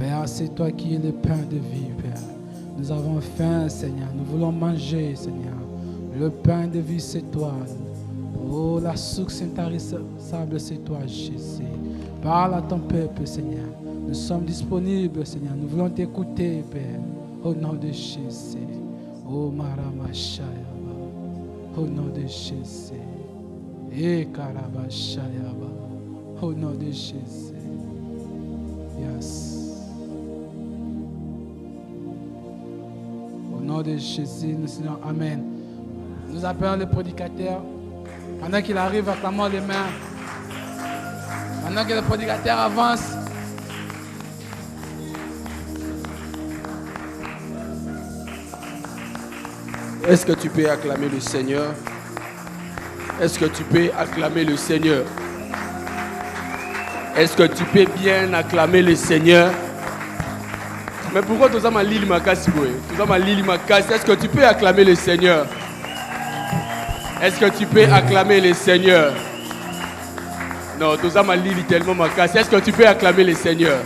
Père, c'est toi qui es le pain de vie, Père. Nous avons faim, Seigneur. Nous voulons manger, Seigneur. Le pain de vie, c'est toi. Oh, la source intarissable, c'est toi, Jésus. Parle à ton peuple, Seigneur. Nous sommes disponibles, Seigneur. Nous voulons t'écouter, Père. Au nom de Jésus. Oh, Maramashaya. Au nom de Jésus. Et Karabashaya. Au nom de Jésus. Yes. Au nom de Jésus, nous disons Amen. Nous appelons le prédicateur. Pendant qu'il arrive, acclamons les mains. Pendant que le prédicateur avance. Est-ce que tu peux acclamer le Seigneur? Est-ce que tu peux acclamer le Seigneur? Est-ce que tu peux bien acclamer le Seigneur? Mais pourquoi tu as ma lili makasi? Est-ce que tu peux acclamer le Seigneur? Est-ce que tu peux acclamer le Seigneur? Non, tu as ma lili tellement makasi. Est-ce que tu peux acclamer le Seigneur?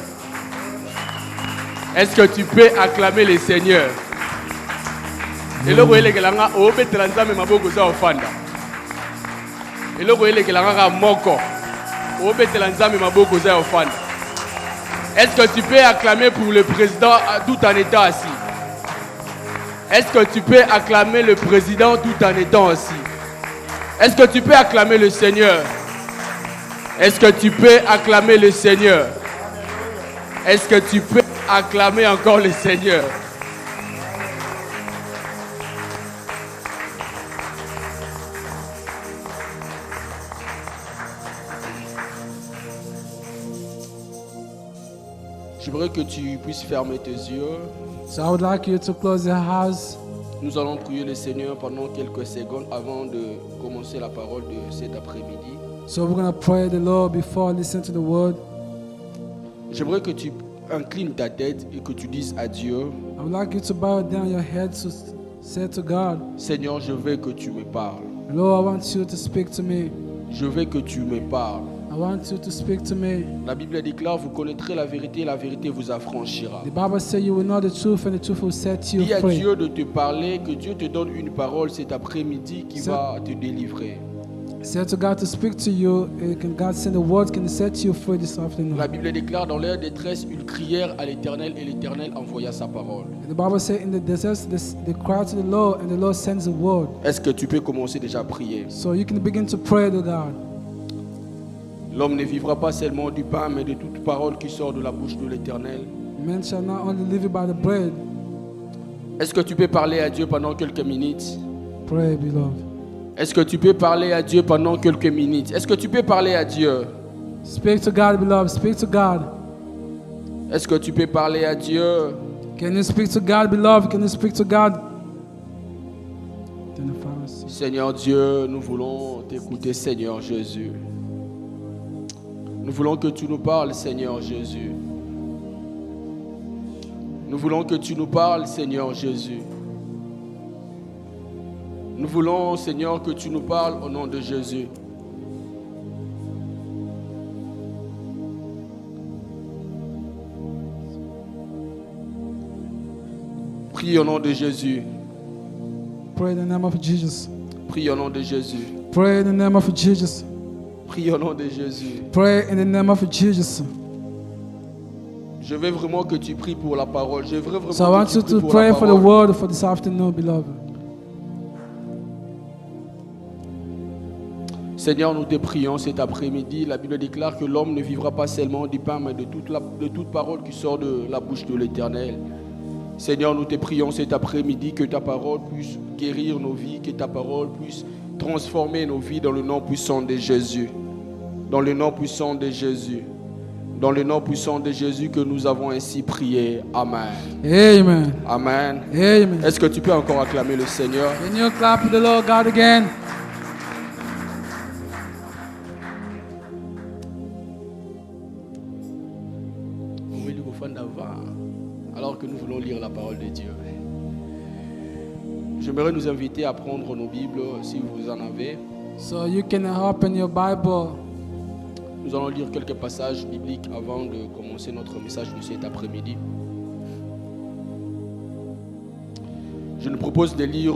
Est-ce que tu peux acclamer le Seigneur? Et le roi elekelanga obetela nzambe maboko za ofanda. Et le roi elekelanga moko obetela nzambe maboko za ofanda. Est-ce que tu peux acclamer pour le président tout en étant assis? Est-ce que tu peux acclamer le président tout en étant assis? Est-ce que tu peux acclamer le Seigneur? Est-ce que tu peux acclamer le Seigneur? Est-ce que tu peux acclamer encore le Seigneur? J'aimerais que tu puisses fermer tes yeux. So I would like you to close your eyes. Nous allons prier le Seigneur pendant quelques secondes avant de commencer la parole de cet après-midi. So we're going to pray the Lord before listening to the word. J'aimerais que tu inclines ta tête et que tu dises à Dieu, I would like you to bow down your head to say to God, Seigneur, je veux que tu me parles. Lord, I want you to speak to me. Je veux que tu me parles. I want you to speak to me. La Bible déclare, vous connaîtrez la vérité vous affranchira. The Bible says you will know the truth and the truth will set you Dis à free. Dieu de te parler, que Dieu te donne une parole cet après-midi qui va te délivrer. Say to God to speak to you, and can God send the words can set you free this afternoon. La Bible déclare, dans leur détresse, ils crièrent à l'Éternel et l'Éternel envoya sa parole. And the Bible says in the desert they cry to the Lord and the Lord sends a word. Est-ce que tu peux commencer déjà à prier? So you can begin to pray to God. L'homme ne vivra pas seulement du pain, mais de toute parole qui sort de la bouche de l'Éternel. Man shall not only live by the bread. Est-ce que tu peux parler à Dieu pendant quelques minutes? Pray, beloved. Est-ce que tu peux parler à Dieu pendant quelques minutes? Est-ce que tu peux parler à Dieu? Speak to God, beloved. Speak to God. Est-ce que tu peux parler à Dieu? Can you speak to God, beloved? Can you speak to God? Seigneur Dieu, nous voulons t'écouter, Seigneur Jésus. Nous voulons que tu nous parles, Seigneur Jésus. Nous voulons que tu nous parles, Seigneur Jésus. Nous voulons, Seigneur, que tu nous parles au nom de Jésus. Prie au nom de Jésus. Pray in the name of Jesus. Prie au nom de Jésus. Pray in the name of Jesus. Prie au nom de Jésus. Pray in the name of Jesus. Je veux vraiment que tu pries pour la parole. Je veux vraiment So I want you to pray for the word for this afternoon, beloved. Seigneur, nous te prions cet après-midi. La Bible déclare que l'homme ne vivra pas seulement du pain, mais de toute parole qui sort de la bouche de l'Éternel. Seigneur, nous te prions cet après-midi que ta parole puisse guérir nos vies, que ta parole puisse transformer nos vies dans le nom puissant de Jésus. Dans le nom puissant de Jésus. Dans le nom puissant de Jésus que nous avons ainsi prié. Amen. Amen. Amen. Amen. Est-ce que tu peux encore acclamer le Seigneur? Can you clap to the Lord God again? Alors que nous voulons lire la parole de Dieu. J'aimerais nous inviter à prendre nos Bibles si vous en avez. So you can open your Bible. Nous allons lire quelques passages bibliques avant de commencer notre message de cet après-midi. Je nous propose de lire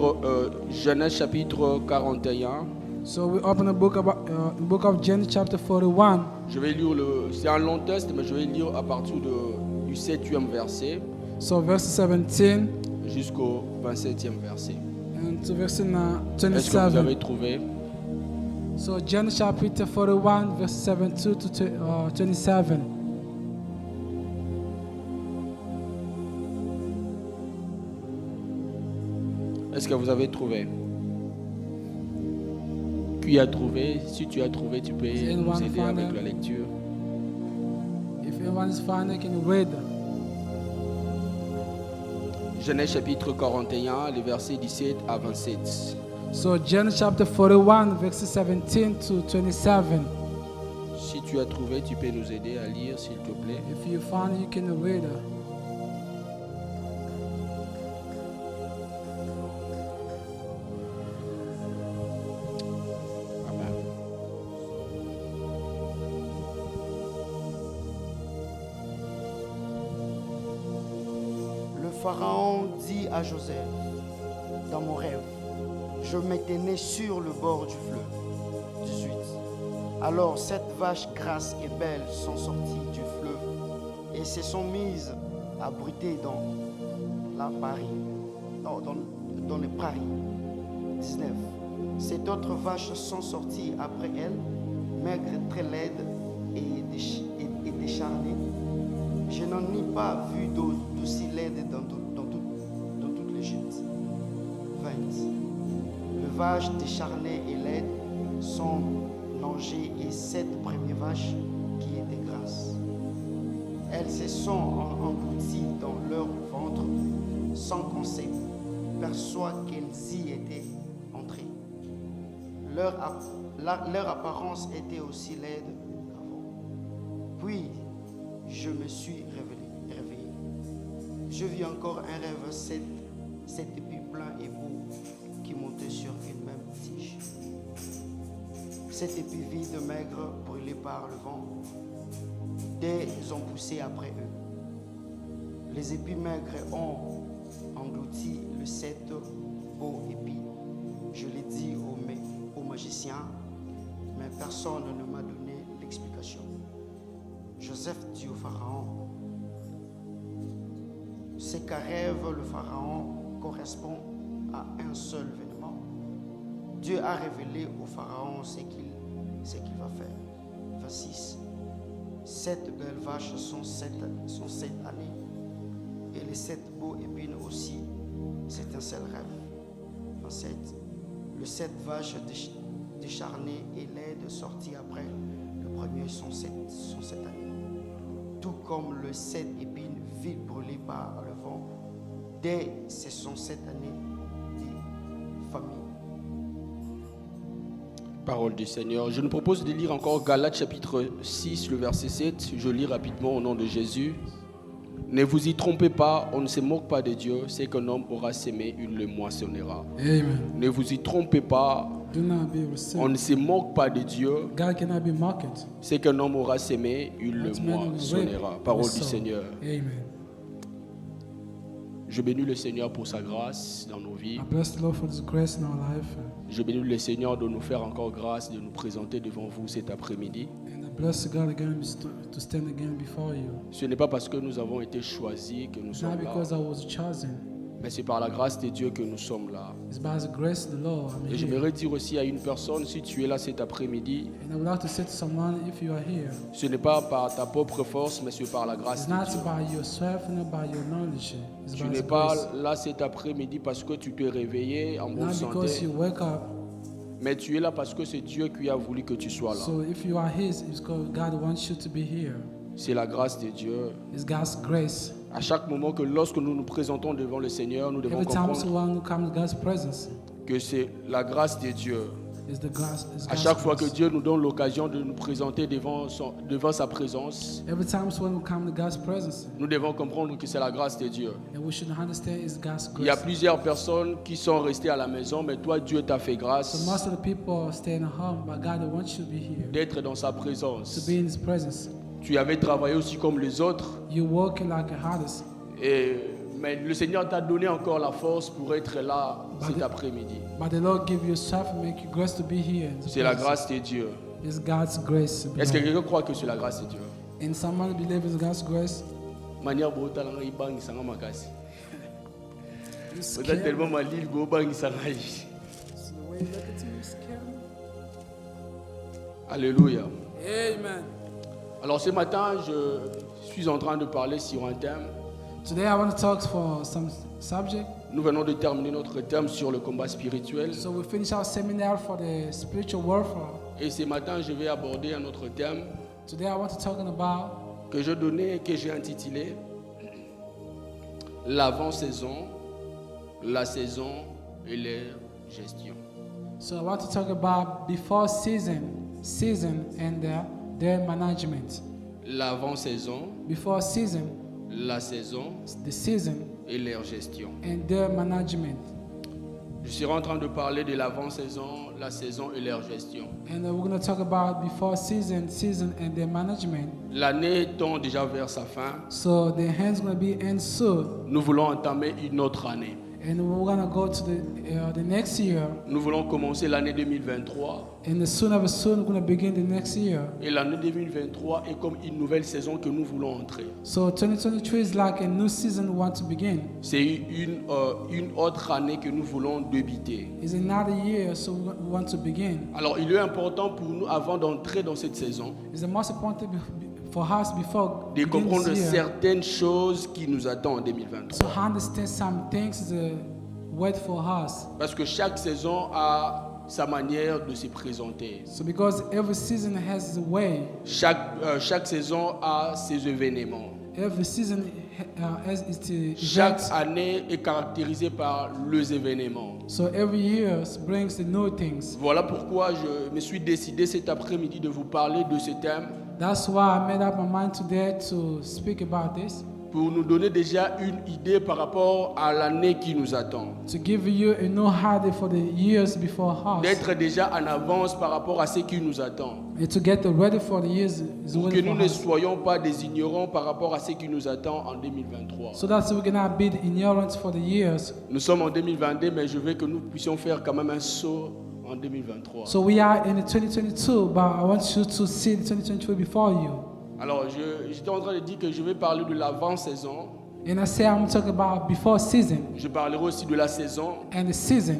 Genèse chapitre 41. So we open the book of Genesis chapter 41. Je vais lire c'est un long texte, mais je vais lire à partir du 7e verset So verse 17 jusqu'au 27e verset. and to verse Est-ce que vous avez 27. trouvé? So Genesis chapter 41 verse 17 to 27. Est-ce que vous avez trouvé? Qui a trouvé? Si tu as trouvé, tu peux Is nous anyone aider avec found la lecture. If anyone is found, can you read? Genèse chapitre 41, les versets 17 à 27. So Genesis chapter 41 verses 17 to 27. Si tu as trouvé, tu peux nous aider à lire, s'il te plaît. If you found, you can read. Amen. Le Pharaon dit à Joseph, dans mon rêve, je m'étais né sur le bord du fleuve. 18. Alors 7 vaches grasses et belles sont sorties du fleuve et se sont mises à brûter dans les prairies. 19. 7 autres vaches sont sorties après elles, maigres, très laides et décharnées. Je n'en ai pas vu d'aussi laide dans toute l'Égypte. 20. Les vaches décharnées et laides sont mangées et 7 premières vaches qui étaient grasses. Elles se sont englouties dans leur ventre sans qu'on s'aperçoive qu'elles y étaient entrées. Leur apparence était aussi laide qu'avant. Puis, je me suis réveillé. Je vis encore un rêve, 7 épis pleins et beaux qui montaient sur une même tige. 7 épis vides, maigres, brûlés par le vent. Des ont poussé après eux. Les épis maigres ont englouti le 7 beaux épis. Je l'ai dit au magicien, mais personne ne m'a donné l'explication. Joseph dit au Pharaon, ce qu'a rêve le Pharaon correspond à un seul événement. Dieu a révélé au Pharaon ce qu'il va faire. 26. 7 belles vaches sont 7 années et les 7 beaux épines aussi, c'est un seul rêve. 27. Les 7 vaches décharnées et laides sorties après le premier sont 7 années. Tout comme le 7 épines vides brûlées par le vent, dès ce sont 7 années de famille. Parole du Seigneur. Je nous propose de lire encore Galates chapitre 6, le verset 7. Je lis rapidement au nom de Jésus. Ne vous y trompez pas, on ne se moque pas de Dieu. C'est qu'un homme aura semé, il le moissonnera. Amen. Ne vous y trompez pas, Do not be on deceived. ne se moque pas de Dieu. God cannot be mocked. C'est qu'un homme aura semé, il le What man will reap, moissonnera. will Parole du sow. Seigneur. Amen. Je bénis le Seigneur pour sa grâce dans nos vies. I bless the Lord for His grace in our life. Je bénis le Seigneur de nous faire encore grâce, de nous présenter devant vous cet après-midi. And I bless God again to stand again before you. Ce n'est pas parce que nous avons été choisis que nous It's not sommes là, because I was chosen. mais c'est par la grâce de Dieu que nous sommes là. It's by the grace of the Lord I'm Et here. j'aimerais dire aussi à une personne, si tu es là cet après-midi, And I would like to say to someone, if you are here, ce n'est pas par ta propre force, mais c'est par la grâce it's de not Dieu. by yourself and not by your knowledge. It's Tu by n'es His pas grace. là cet après-midi parce que tu t'es réveillé en bonne Not because santé, you wake up. mais tu es là parce que c'est Dieu qui a voulu que tu sois là. So if you are His, it's because God wants you to be here. C'est la grâce de Dieu. It's God's grace. À chaque moment que lorsque nous nous présentons devant le Seigneur, nous devons Every time comprendre someone comes to God's presence, que c'est la grâce de Dieu. is the grace. Is À God's chaque fois que grace. Dieu nous donne l'occasion de nous présenter devant sa présence, Every time when we come to God's presence, nous devons comprendre que c'est la grâce de Dieu. and we should understand it's God's Il y a grace. plusieurs personnes qui sont restées à la maison, mais toi, Dieu t'a fait So grâce most of the people staying at home, but God wants you to be here, d'être dans sa to présence. be in His presence. Tu avais travaillé aussi comme les autres, You're working like the hardest, mais le Seigneur t'a donné encore la force pour être là cet après-midi. but the Lord give you strength and make you grace to be here. in His C'est la presence. grâce de Dieu. It's God's grace. Est-ce que quelqu'un croit que c'est la grâce de Dieu? And someone believe it's God's grace. Manière botalanga ibangisanga makasi. You Peut-être scared? tellement malil go bangisanga yi. So the way you look at me, you scared me? Alléluia. Amen. Alors ce matin, je suis en train de parler sur un thème. Today I want to talk for some subject. Nous venons de terminer notre thème sur le combat spirituel. So we finish our seminar for the spiritual warfare. Et ce matin, je vais aborder un autre thème Today I want to talk about que j'ai intitulé l'avant-saison, la saison et leur gestion. So I want to talk about before season and their management. L'avant-saison, Before season, la saison the season et leur gestion. and their management. Je serai en train de parler de l'avant-saison, la saison et leur gestion. And we're going to talk about before season and their management. L'année tend déjà vers sa fin. So the hand's going to be end soon. Nous voulons entamer une autre année. And we're going to go to the next year. Nous voulons commencer l'année 2023. And soon we're going to begin the next year. Et l'année 2023 est comme une nouvelle saison que nous voulons entrer. So 2023 is like a new season we want to begin. C'est une autre année que nous voulons débuter. It's another year, so we want to begin. Alors il est important pour nous, avant d'entrer dans cette saison, It's the most important for us before de beginning comprendre this year. certaines choses qui nous attendent en 2023. So understand some things wait for us. Parce que chaque saison a sa manière de se présenter. So because every season has a way, Chaque saison a ses événements. every season has its Chaque events. année est caractérisée par les événements. So every year brings the new things. Voilà pourquoi je me suis décidé cet après-midi de vous parler de ce thème That's why I made up my mind today to speak about this, pour nous donner déjà une idée par rapport à l'année qui nous attend. to give you a new idea for the years before us, D'être déjà en avance par rapport à ce qui nous attend. and to get ready for the years is Pour que waiting nous for ne us. soyons pas des ignorants par rapport à ce qui nous attend en 2023. So that we cannot be ignorant for the years. Nous sommes en 2022, mais je veux que nous puissions faire quand même un saut en 2023. So we are in the 2022, but I want you to see the 2023 before you. Alors, j'étais en train de dire que je vais parler de l'avant-saison. And I say I'm talking about before season Je parlerai aussi de la saison and the season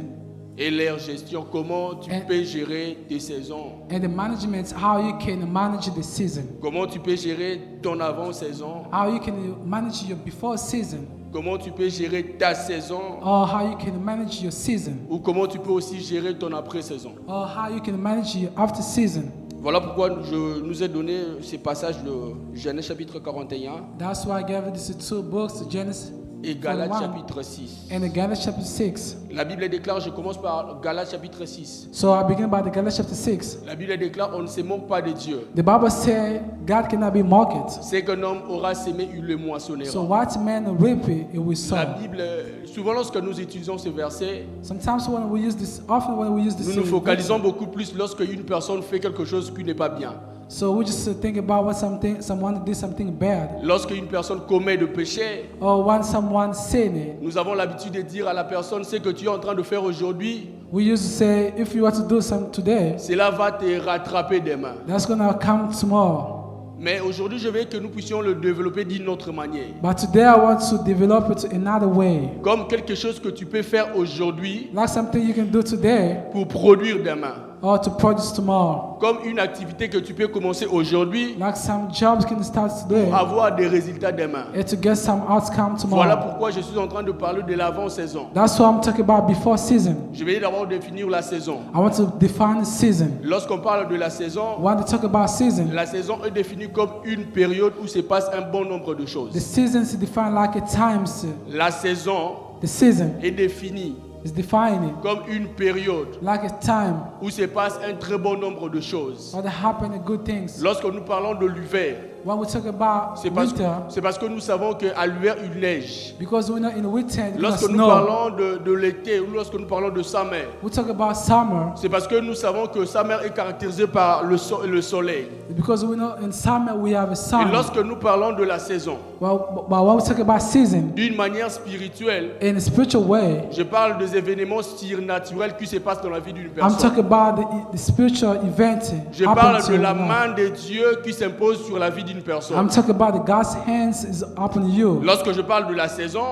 et leur gestion. Comment tu And- peux gérer tes saisons? and the management, how you can manage the season, Comment tu peux gérer ton avant-saison? how you can manage your before season, Comment tu peux gérer ta saison? or how you can manage your season, Ou comment tu peux aussi gérer ton après-saison? or how you can manage your after season. Voilà pourquoi je nous ai donné ces passages de Genèse chapitre 41 That's why I gave you these two books, Genesis et Galates 41 chapitre 6. and the Galatians chapter 6. La Bible déclare, je commence par Galates chapitre 6. So I begin by the Galatians chapter 6. La Bible déclare, on ne se moque pas de Dieu. The Bible says God cannot be mocked. C'est qu'un homme aura sémé, il le So moissonnera. what man reap it will La sow. Bible, souvent lorsque nous utilisons ce verset, Sometimes when we use this, often when we use this, nous nous focalisons beaucoup plus lorsque une personne fait quelque chose qui n'est pas bien. so we just think about when someone did something bad, Lorsque une personne commet de péché, or when someone sinned it. nous avons l'habitude de dire à la personne, ce que tu es en train de faire aujourd'hui, We used to say, if you want to do something today, cela va te rattraper demain. that's gonna come tomorrow. Mais aujourd'hui, je veux que nous puissions le développer d'une autre manière. But today I want to develop it another way, Comme quelque chose que tu peux faire aujourd'hui like something you can do today pour produire demain. or to produce tomorrow, Comme une activité que tu peux commencer aujourd'hui like some jobs can start today pour avoir des résultats demain. and to get some outcome Voilà tomorrow. pourquoi je suis en train de parler de l'avant-saison. That's what I'm talking about before season. Je vais d'abord définir la saison. I want to define the season. Lorsqu'on parle de la saison, When they talk about season, la saison est définie comme une période où se passe un bon nombre de the choses. seasons is defined like a times. La saison The season est définie It's defining comme une période like a time où se passe un très bon nombre de choses. where there happen good things. Lorsque nous parlons de l'hiver, When we talk about winter, parce que nous savons qu'à l'hiver, il neige. because we know in winter there's Lorsque nous snow. parlons de l'été ou lorsque nous parlons de summer, We talk about summer c'est parce que nous savons que summer est caractérisé par le soleil. because we know in summer we have a Et sun. lorsque nous parlons de la saison, But when we talk about season d'une manière spirituelle, in a spiritual way, je parle des événements surnaturels qui se passent dans la vie d'une I'm personne. talking about the spiritual event Je happen parle to de la you. main de Dieu qui s'impose sur la vie d'une I'm personne. talking about the God's hands is upon you. Lorsque je parle de la saison,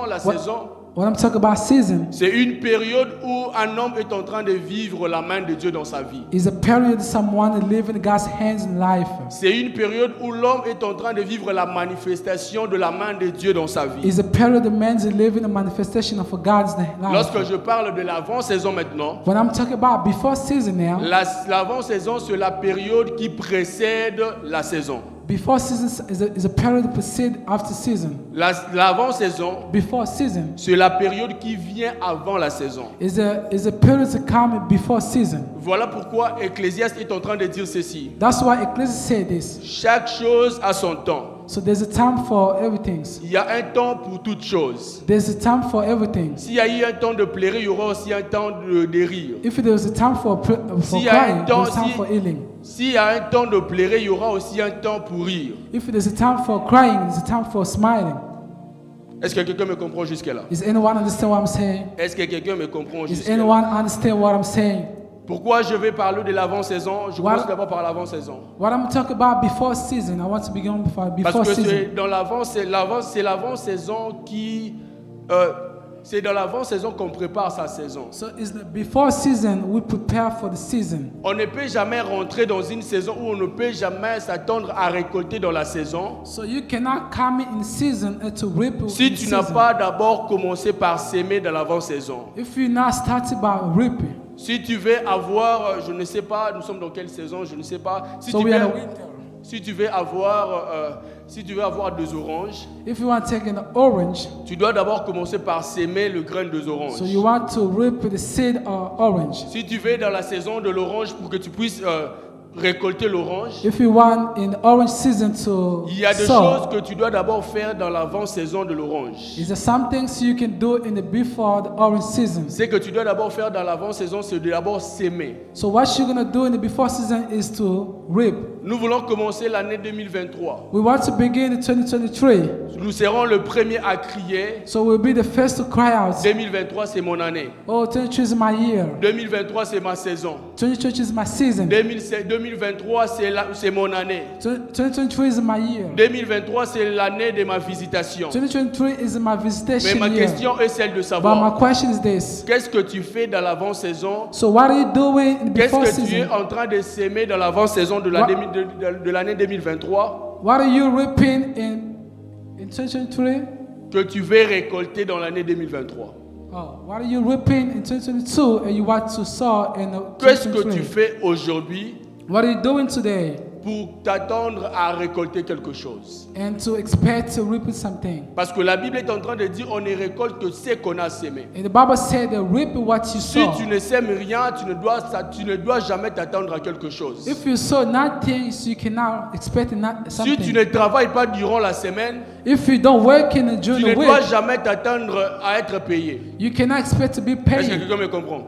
When I'm talking about season, c'est une période où un homme est en train de vivre la main de Dieu dans sa vie. is a period someone living God's hands in life. C'est une période où l'homme est en train de vivre la manifestation de la main de Dieu dans sa vie. Is a period the man's living a manifestation of God's life. Lorsque je parle de l'avant-saison maintenant, When I'm talking about before season now, l'avant-saison, c'est la période qui précède la saison. before season is a period that precedes after season. L'avant-saison, Before season c'est la période qui vient avant la saison. is a period to come before season. Voilà pourquoi Ecclésiaste est en train de dire ceci. That's why Ecclesiastes say this. Chaque chose a son temps. So there's a time for everything. Il y a un temps pour toute chose. There's a time for everything. S'il y a eu un temps de pleurer, il y aura aussi un temps de rire. If there's a time for S'il y a un crying, temps, there's time for healing. s'il y a un temps de pleurer, il y aura aussi un temps pour rire. If there's a time for crying, there's a time for smiling. Est-ce que quelqu'un me comprend jusque-là? Is anyone understand what I'm saying? Est-ce que quelqu'un me comprend Is jusque-là? anyone understand what I'm saying? Pourquoi je vais parler de l'avant-saison? Je Voilà. commence d'abord par l'avant-saison. What I'm talking about before season, I want to begin Parce before que season. c'est l'avant-saison qui... c'est dans l'avant-saison qu'on prépare sa saison. So it's the before season we prepare for the season. On ne peut jamais rentrer dans une saison où on ne peut jamais s'attendre à récolter dans la saison So you cannot come in season and to reap si in tu n'as season. pas d'abord commencé par s'aimer dans l'avant-saison. If you're not started by reaping. Si tu veux avoir, je ne sais pas, nous sommes dans quelle saison, je ne sais pas. Si So tu we are in veux, winter. si tu veux avoir des oranges, If you want to take an orange, tu dois d'abord commencer par s'aimer le grain des oranges. so you want to reap the seed of orange. Si tu veux dans la saison de l'orange pour que tu puisses récolter l'orange, If you want in orange season to il y a des sow, choses que tu dois d'abord faire dans l'avant-saison de l'orange. is there some things you can do in the before the orange season? Ce que tu dois d'abord faire dans l'avant-saison, c'est de d'abord s'aimer. So what you're gonna do in the before season is to reap. Nous voulons commencer l'année 2023. We want to begin in 2023. Nous serons le premier à crier. So we'll be the first to cry out. 2023, c'est mon année. Oh, 2023 is my year. 2023, c'est ma saison. 2023 is my season. 2023, c'est mon année. 2023 is my year. 2023, c'est l'année de ma visitation. 2023 is my Mais visitation ma year. question est celle de But my savoir, question is this. qu'est-ce que tu fais dans l'avant-saison? So what are you doing in the Qu'est-ce before que tu es season? en train de s'aimer dans l'avant-saison de l'année 2023 What are you reaping in 2023? que tu veux récolter dans l'année 2023? Oh, what are you reaping in 2022 and you want to sow in Qu'est-ce que tu 2023? fais aujourd'hui What are you doing today pour t'attendre à récolter quelque chose? and to expect to reap something? Parce que la Bible est en train de dire on ne récolte que ce qu'on a sémé. And the Bible said that reap what you Si sow. tu ne sèmes rien, tu ne dois jamais t'attendre à quelque chose. If you sow nothing, you cannot expect Si tu something. ne travailles pas durant la semaine, If you don't work tu during ne the dois week, jamais t'attendre à être payé. you cannot expect to be Est-ce que paid. quelqu'un me comprend?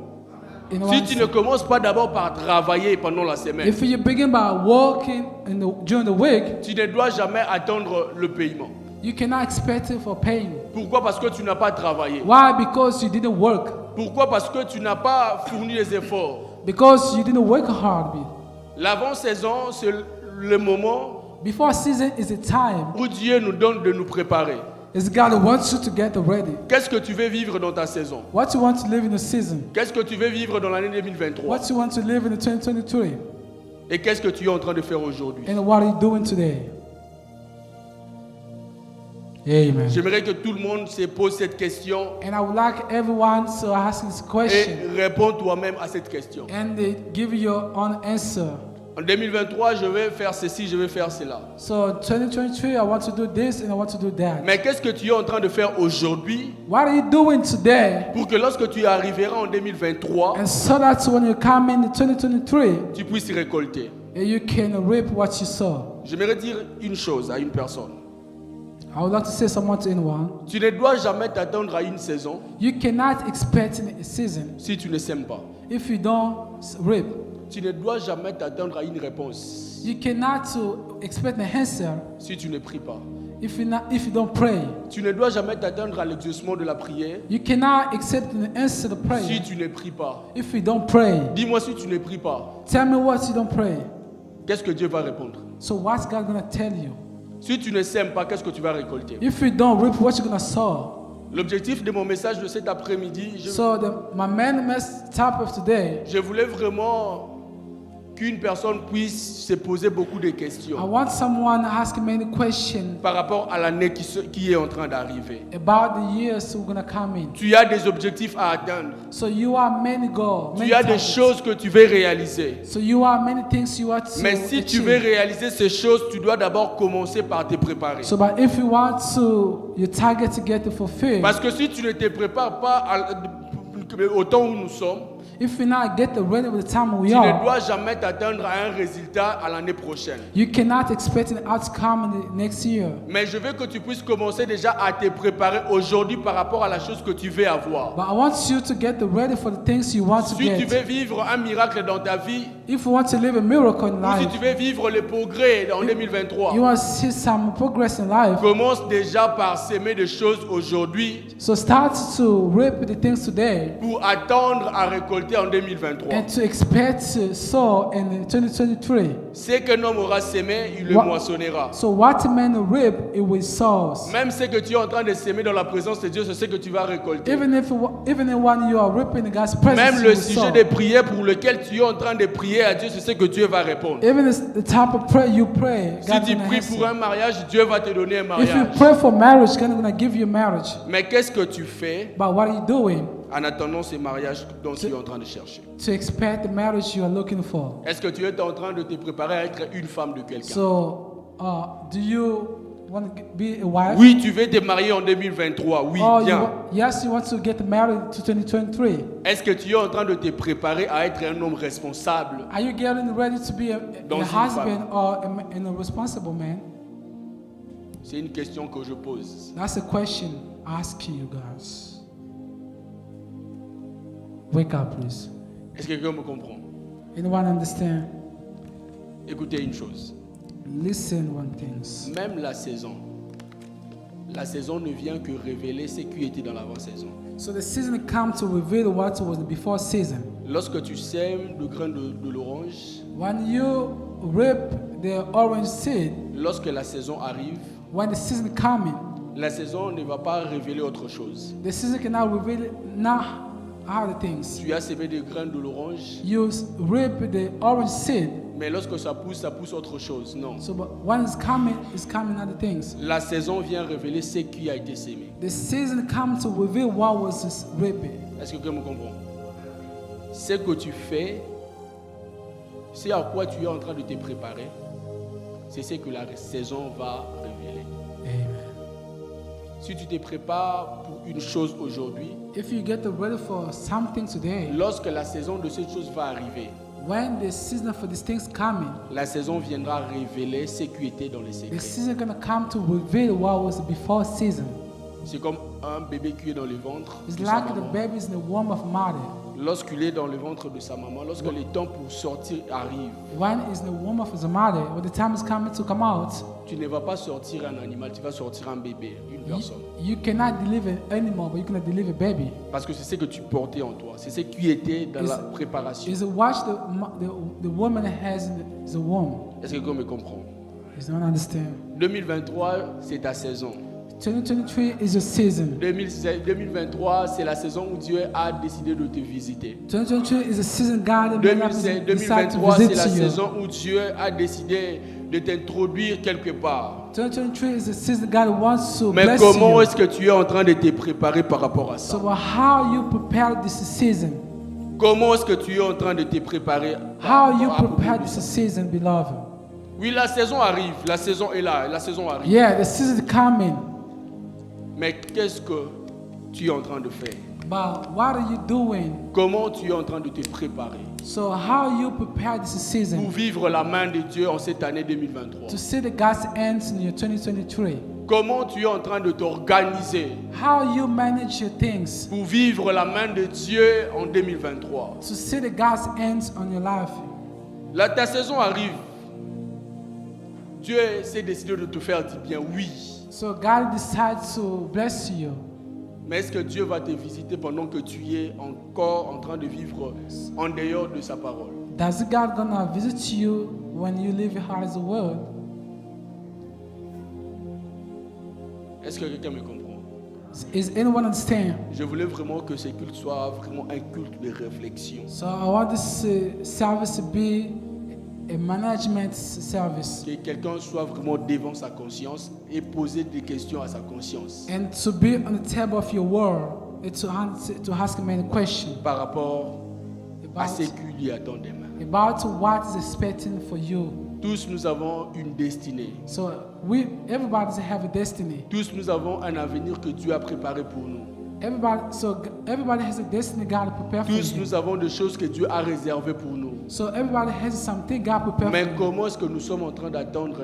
You know Si what I'm tu ne saying? commences pas d'abord par travailler pendant la semaine, If you begin by working during the week, tu ne dois jamais attendre le paiement. you cannot expect it for paying. Pourquoi? Parce que tu n'as pas travaillé. Why? Because you didn't work. Pourquoi? Parce que tu n'as pas fourni les efforts. Because you didn't work hard. L'avant-saison, c'est le moment Before season is a time. où Dieu nous donne de nous préparer. It's God who wants you to get ready. Qu'est-ce que tu veux vivre dans ta saison? What you want to live in the season. Qu'est-ce que tu veux vivre dans l'année 2023? What you want to live in the 2023. Et qu'est-ce que tu es en train de faire aujourd'hui? And what are you doing today? Amen. J'aimerais que tout le monde se pose cette question And I would like everyone to ask this question et réponds toi-même à cette question. and they give you your own answer. En 2023, je vais faire ceci, je vais faire cela. So 2023, I want to do this and I want to do that. Mais qu'est-ce que tu es en train de faire aujourd'hui What are you doing today? pour que lorsque tu arriveras en 2023, And so that when you come in 2023, tu puisses récolter? you can reap what you sow. J'aimerais dire une chose à une personne. I would like to say something to anyone. Tu ne dois jamais t'attendre à une saison You cannot expect in a season si tu ne sèmes pas. if you don't reap. Tu ne dois jamais t'attendre à une réponse You cannot expect an answer si tu ne pries pas. if you don't pray. Tu ne dois jamais t'attendre à l'exaucement de la prière You cannot accept an answer to si prayer tu ne pries pas. if you don't pray. Dis-moi si tu ne pries pas, Tell me what you don't pray. qu'est-ce que Dieu va répondre? So what's God gonna tell you? Si tu ne sèmes pas, qu'est-ce que tu vas récolter? If you don't reap, what you gonna sow? L'objectif de mon message de cet après-midi, So my main topic of today, je voulais vraiment qu'une personne puisse se poser beaucoup de I questions want someone asking many questions par rapport à l'année qui est en train d'arriver. about the years we're gonna come in. Tu as des objectifs à atteindre. So you have many goals, many Tu as des targets. choses que tu veux réaliser. So you have many things you want to Mais si tu achieve. veux réaliser ces choses, tu dois d'abord commencer par te préparer. So, but if you want to, your target to get it fulfilled, Parce que si tu ne te prépares pas au temps où nous sommes, if you not get ready with the time we tu ne are, dois jamais t'attendre à un résultat à l'année prochaine. you cannot expect an outcome in the next year. Mais je veux que tu puisses commencer déjà à te préparer aujourd'hui par rapport à la chose que tu veux avoir. But I want you to get ready for the things you want to Si tu veux get. vivre un miracle dans ta vie, If you want to live a miracle in ou si life, tu veux vivre le progrès en 2023, you want to see some progress in life. commence déjà par s'aimer des choses aujourd'hui So start to reap the things today pour attendre à récolter en 2023. and to expect to sow in 2023. Ce qu'un homme aura sémé, il le What- moissonnera. So what man reap, it will sow. Même ce que tu es en train de s'aimer dans la présence de Dieu, c'est ce que tu vas récolter. Even when you are reaping in God's presence, Même you le will sujet sow. de prière pour lequel tu es en train de prier à Dieu, c'est ce que Dieu va répondre. Even the type of prayer you pray, Si God's tu gonna pries answer. pour un mariage, Dieu va te donner un If you mariage. pray for marriage, God's gonna give you marriage. Mais qu'est-ce que tu fais But what are you doing en attendant ce mariage dont tu es en train de chercher? to expect the marriage you are looking for? Est-ce que tu es en train de te préparer à être une femme de quelqu'un? So, do you want to be a wife? Oui, tu veux te marier en 2023. Oui, Or bien. yes, you want to get married to 2023. Est-ce que tu es en train de te préparer à être un homme responsable? Are you getting ready to be Dans a une husband or a responsible man? C'est une question que je pose. That's a question I ask you guys. Wake up, please. Est-ce que quelqu'un me comprend? Anyone understand? Écoutez une chose. Listen one thing. Même la saison ne vient que révéler ce qui était dans l'avant-saison. So the season comes to reveal what was the before season. Lorsque tu sèmes le grain de l'orange, When you reap the orange seed, lorsque la saison arrive, when the season coming, la saison ne va pas révéler autre chose. the season cannot reveal not other things. Tu as sémé des grains de l'orange, You reap the orange seed. mais lorsque ça pousse autre chose. Non. So but when it's coming other things. La saison vient révéler ce qui a été sémé. The season comes to reveal what was reaped. Est-ce que quelqu'un me comprend? Ce que tu fais, c'est à quoi tu es en train de te préparer, c'est ce que la saison va révéler. Amen. Si tu te prépares pour une chose aujourd'hui, If you get ready for something today, lorsque la saison de cette chose va arriver, when the season for these things coming, la saison viendra révéler ce qui était dans les the secrets. season gonna come to reveal what was before season. C'est comme un bébé qui est dans le ventre It's de sa like the maman. baby is in the womb of mother. Lorsqu'il est dans le ventre de sa maman, lorsque le temps pour sortir arrive, When is in the womb of his mother, when the time is coming to come out, tu ne vas pas sortir un animal, tu vas sortir un bébé, une personne. you cannot deliver anymore, but you can deliver baby. Parce que c'est ce que tu portais en toi, c'est ce qui était dans la préparation. Is what the woman has in the womb. Est-ce que quelqu'un me comprend? Is don't understand. 2023, c'est ta saison. 2023 is your season. 2023, c'est la saison où Dieu a décidé de te visiter. 2023 is a season God decided to 2023, c'est la visit you. saison où Dieu a décidé de t'introduire quelque part. 2023 is a season God wants to Mais bless comment you. est-ce que tu es en train de te préparer par rapport à So ça? how you prepare this season? Comment est-ce que tu es en train de te préparer? How you à propos prepare de this ça? season, beloved. Oui, la saison arrive, la saison est là, la saison arrive. Yeah, the season is coming. Mais qu'est-ce que tu es en train de faire? But what are you doing? Comment tu es en train de te préparer So how you prepare this pour season vivre la main de Dieu en cette année 2023? to see the God's ends in your 2023? Comment tu es en train de t'organiser How you manage your things pour vivre la main de Dieu en 2023? to see the God's ends on your life. Là, ta saison arrive. Dieu s'est décidé de te faire du bien, oui. So God decides to bless you. Mais est-ce que Dieu va te visiter pendant que tu es encore en train de vivre en dehors de sa parole? Does God gonna visit you when you live out of the world? Est-ce que quelqu'un me comprend? Is anyone understand? Je voulais vraiment que ce culte soit vraiment un culte de réflexion. So I want this service to be a management service Que quelqu'un soit vraiment devant sa conscience et poser des questions à sa conscience and to be on the table of your world and to ask many questions par rapport à ce about, qu'il y attend des mains. about what is expecting for you. Tous nous avons une destinée. So everybody have a destiny. Tous nous avons un avenir que Dieu a préparé pour nous. Everybody has a destiny God prepared for Tous you. nous avons des choses que Dieu a réservées pour nous. So everybody has something God prepared Mais for you. comment est-ce que nous sommes en train d'attendre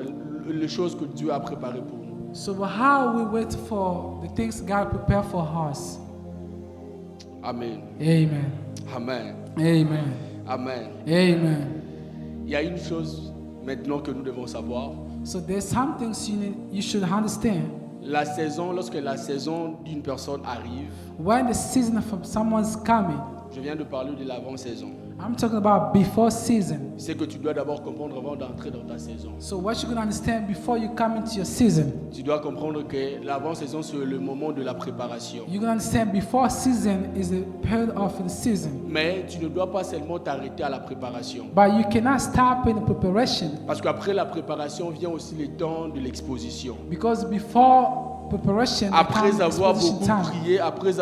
les choses que Dieu a préparées pour nous? So how we wait for the things God prepared for us. Amen. Amen. Amen. Amen. Amen. Amen. Il y a une chose maintenant que nous devons savoir. So there's some things you should understand. La saison, lorsque la saison d'une personne arrive, When the season of someone's coming, je viens de parler de l'avant-saison. I'm talking about before season. C'est que tu dois d'abord comprendre avant d'entrer dans ta saison. So what you're gonna understand before you come into your season, Tu dois comprendre que l'avant-saison, c'est le moment de la préparation. you're gonna understand before season is the period of the season. Mais tu ne dois pas seulement t'arrêter à la préparation. But you cannot stop in the preparation Parce qu'après la préparation vient aussi le temps de l'exposition. because before preparation, Après comes avoir exposition beaucoup time. prié, après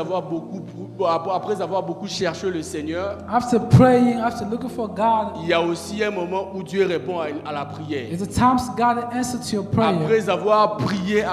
avoir beaucoup cherché le Seigneur, After praying, after looking for God, il y a aussi un moment où Dieu répond à la prière. it's the times God answers to your prayer. Après avoir prié,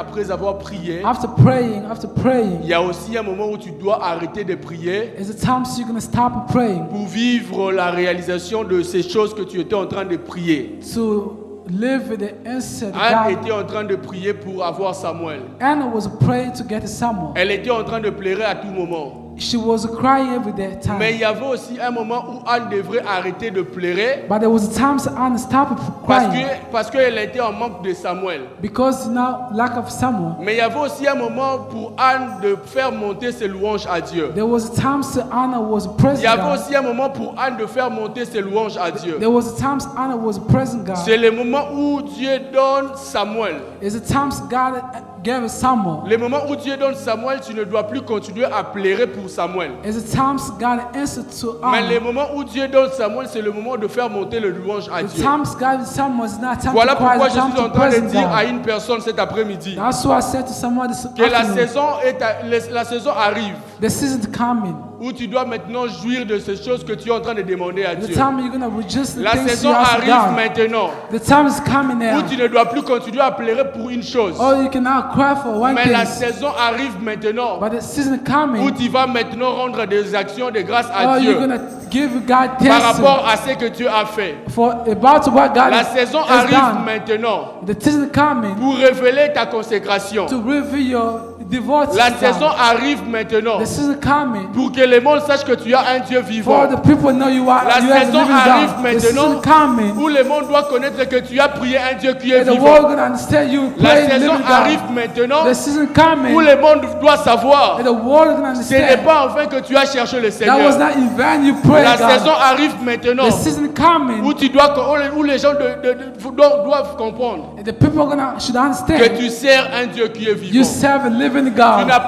After praying, il y a aussi un moment où tu dois arrêter de prier it's the times you're gonna stop praying pour vivre la réalisation de ces choses que tu étais en train de prier. to live with the answer that Anne God. était en train de prier pour avoir Samuel. Anna was praying to get Samuel. Elle était en train de pleurer à tout moment. She was crying every day Mais il time. y avait aussi un moment où Anne devrait arrêter de pleurer But there was times Anna stopped crying parce qu'elle était en manque de Samuel. because now lack of Samuel. Mais il y avait aussi un moment pour Anne de faire monter ses louanges à Dieu. There was times Anna was Il praising y avait God. aussi un moment pour Anne de faire monter ses louanges à Dieu. There was times Anna was praising C'est God. le moment où Dieu donne Samuel. It's the times God gave Samuel. Le moment où Dieu donne Samuel, tu ne dois plus continuer à pleurer pour Samuel. It's the times God answered to Mais le Anna. moment où Dieu donne Samuel, c'est le moment de faire monter le louange à The Dieu. times God Samuel is not time Voilà to cry, pourquoi it's je time suis en to train de praise dire à God. une personne cet après-midi That's why I said to someone this que la afternoon, la saison arrive the season's coming. où tu dois maintenant jouir de ces choses que tu es en train de demander à The Dieu. time you're gonna rejoice the La things saison you ask arrive God. maintenant The time is coming où now. tu ne dois plus continuer à pleurer pour une chose. Oh, you cannot cry for one Mais la thing, saison arrive maintenant but the season où coming. tu vas maintenant rendre des actions de grâce Oh, à you're Dieu gonna give God par thanks rapport à ce que Dieu a fait. for about what God La saison has arrive done. maintenant The season coming pour révéler ta consécration. to reveal your devotion La to saison God. arrive maintenant The season coming pour que le monde sache que tu as un Dieu for vivant. the people know you are La you have a saison living arrive God. The season maintenant coming où le monde doit connaître que tu as prié un Dieu qui est and the vivant. world gonna understand you La pray saison living arrive God. maintenant The season où coming le monde doit savoir and the world gonna ce n'est understand pas enfin que tu as cherché le that was Seigneur. not in vain you prayed La saison God. arrive maintenant The season coming où tu dois où les gens doivent comprendre and the people should que understand tu sers un Dieu qui est you vivant. serve a living Tu God. n'as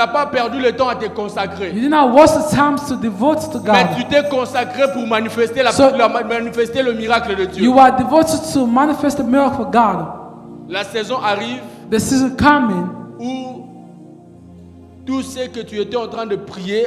pas perdu le temps à te consacrer. You did not waste the time to devote to Mais God. tu t'es consacré pour manifester, manifester le miracle de Dieu. You are devoted to manifest the miracle of God. La saison arrive The season coming où tout ce que tu étais en train de prier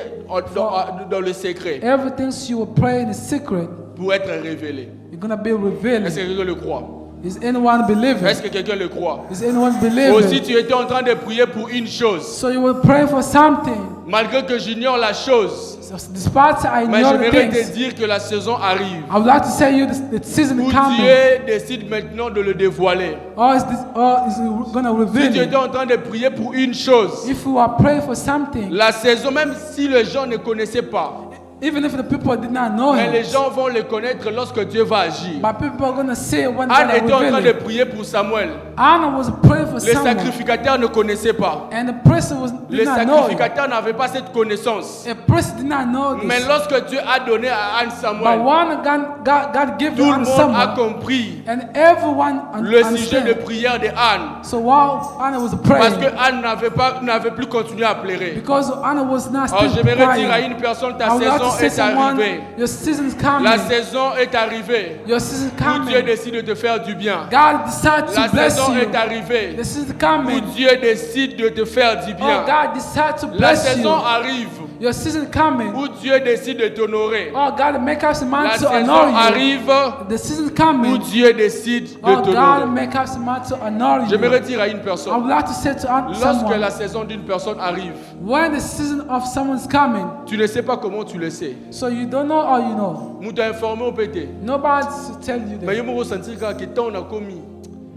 dans le secret everything you will pray in secret, pour être révélé. you're gonna be revealed. Est-ce que quelqu'un le croit? Is anyone believing? Est-ce que quelqu'un le croit? Is anyone Aussi, believing? tu étais en train de prier pour une chose. So you will pray for something. Malgré que j'ignore la chose, So despite I mais know the j'aimerais things, te dire que la saison arrive I would like to say you the season où is coming. Dieu décide maintenant de le dévoiler. Or is it gonna Si reveal tu it? étais en train de prier pour une chose, If you are praying for something, la saison, même si les gens ne connaissaient pas, even if the people did not know mais les it, gens vont le connaître lorsque Dieu va agir. but people are gonna say it when Anne God était en train reveal de it. prier pour Samuel. Anna was praying for Les someone, sacrificateurs ne connaissaient pas. and the person Les did not know it. sacrificateurs n'avaient pas cette connaissance. A person did not know Mais this. lorsque Dieu a donné à Anne But Samuel, one God gave tout you le on monde a someone, compris and everyone le sujet de understand. prière de Anne. So while Anna was Parce que praying, Anne n'avait plus continué à pleurer. because Anna was not Alors still j'aimerais dire à crying, une personne, I ta would like to saison say est someone, arrivée. your season's coming. La saison est arrivée. Your season's Où Dieu coming. décide de te faire du bien. God decided La to bless saison you. est arrivée. The season's Où coming. Dieu décide de te faire du Oh, bien. God decided to La bless saison you. arrive. Your season coming. Où Dieu décide de t'honorer. Oh, God make up some La mind to saison honor you. arrive. The season Où coming. Dieu décide de Oh, God t'honorer. make up some mind to honor J'aimerais you. dire à une I personne, would like to say to lorsque someone, la saison d'une personne arrive, when the season of someone's coming, tu ne sais pas comment tu le sais. so you don't know or you know. Nous t'as informé au pété. Nobody to tell you Mais that. je me ressens que tant on a commis.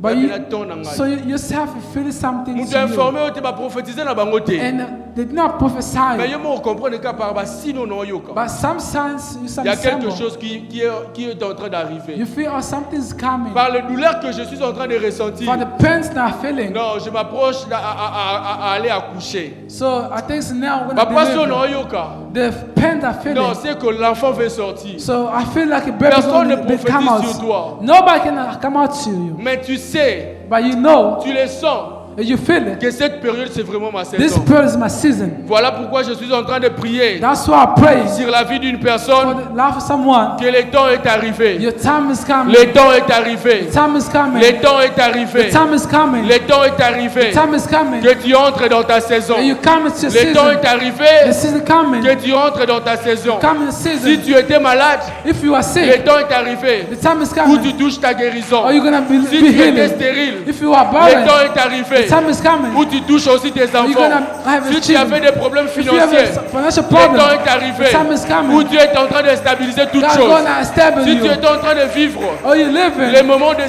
But Il y you, a tant on a so you yourself you feel something Nous to t'as you. informé au téma prophétiser na bangote. And they did not prophesy. Mais je me comprends que par bas sinon non yoka. But some signs, Il y a quelque symbol, chose qui est en train d'arriver. you feel oh, something's coming. Par les douleurs que je suis en train de ressentir. For the pains not feeling. Non, je m'approche à aller accoucher. So I think now when Papa I son non deliver, yoka. the pains are feeling. Non, c'est que l'enfant veut sortir. So I feel like a baby Personne ne they come prophétise sur out. toi. Nobody can come out to you. Mais tu sais, But you know, tu le sens you feel it. que cette période c'est vraiment ma This saison. period is my season. Voilà pourquoi je suis en train de prier That's why I pray sur la vie d'une for personne the life of someone. que le temps est arrivé. Your time is coming. Le temps est arrivé. The time is coming. Le temps est arrivé. The time is coming. Le temps est arrivé. The time is coming. Que tu entres dans ta saison. And you come into your Le temps season. est The arrivé. season coming. Que tu entres dans ta saison. Come in Si season. tu étais malade, If you are le sick, temps est arrivé. the time is Où tu coming. touches ta guérison. Or you're gonna be Si tu étais healed. stérile, If you are le barren, temps est arrivé. the time is coming. Où tu touches aussi tes You're enfants. gonna have a Si tu avais children. des problèmes If you have financiers, a financial le temps problem, est arrivé. the time is coming. Où Dieu est en train de stabiliser toutes God's choses. gonna establish Si tu you. étais en train de vivre Or you les living, moments de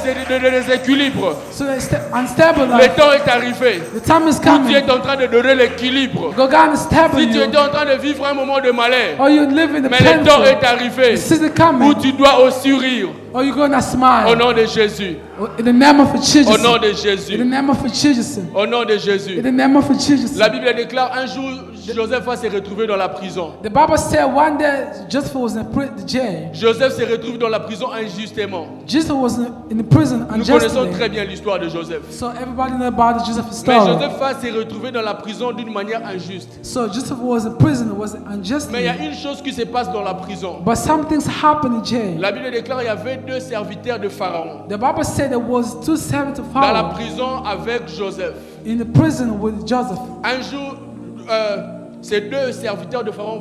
déséquilibre, so it's unstable le life. temps est arrivé. The time is Où tu coming. es en train de donner l'équilibre. God gonna establish Si tu you. étais en train de vivre un moment de malheur, Or you live in the mais le temps est painful. arrivé. The season Où coming. tu dois aussi rire. Or you gonna Au smile. nom de Jésus. In the name of Jesus. Au nom de In the Jésus. name of Jesus. Au nom de In Jésus. the name of Jesus. La Bible déclare un jour, Joseph va se retrouver dans la prison. The Bible said one day Joseph was in the jail. Joseph se retrouve dans la prison injustement. Jesus was in the prison Nous connaissons unjustly. très bien l'histoire de Joseph. So everybody know about Joseph's Mais story. Joseph va se retrouver dans la prison d'une manière injuste. So Joseph was in prison, was Mais il y a unjustly. une chose qui se passe dans la prison. But some things happened in jail. La Bible déclare qu'il y avait deux serviteurs de Pharaon The Bible said there was two servants of dans la Pharaoh prison avec Joseph. in the prison with Joseph. Un jour, ces deux serviteurs de Pharaon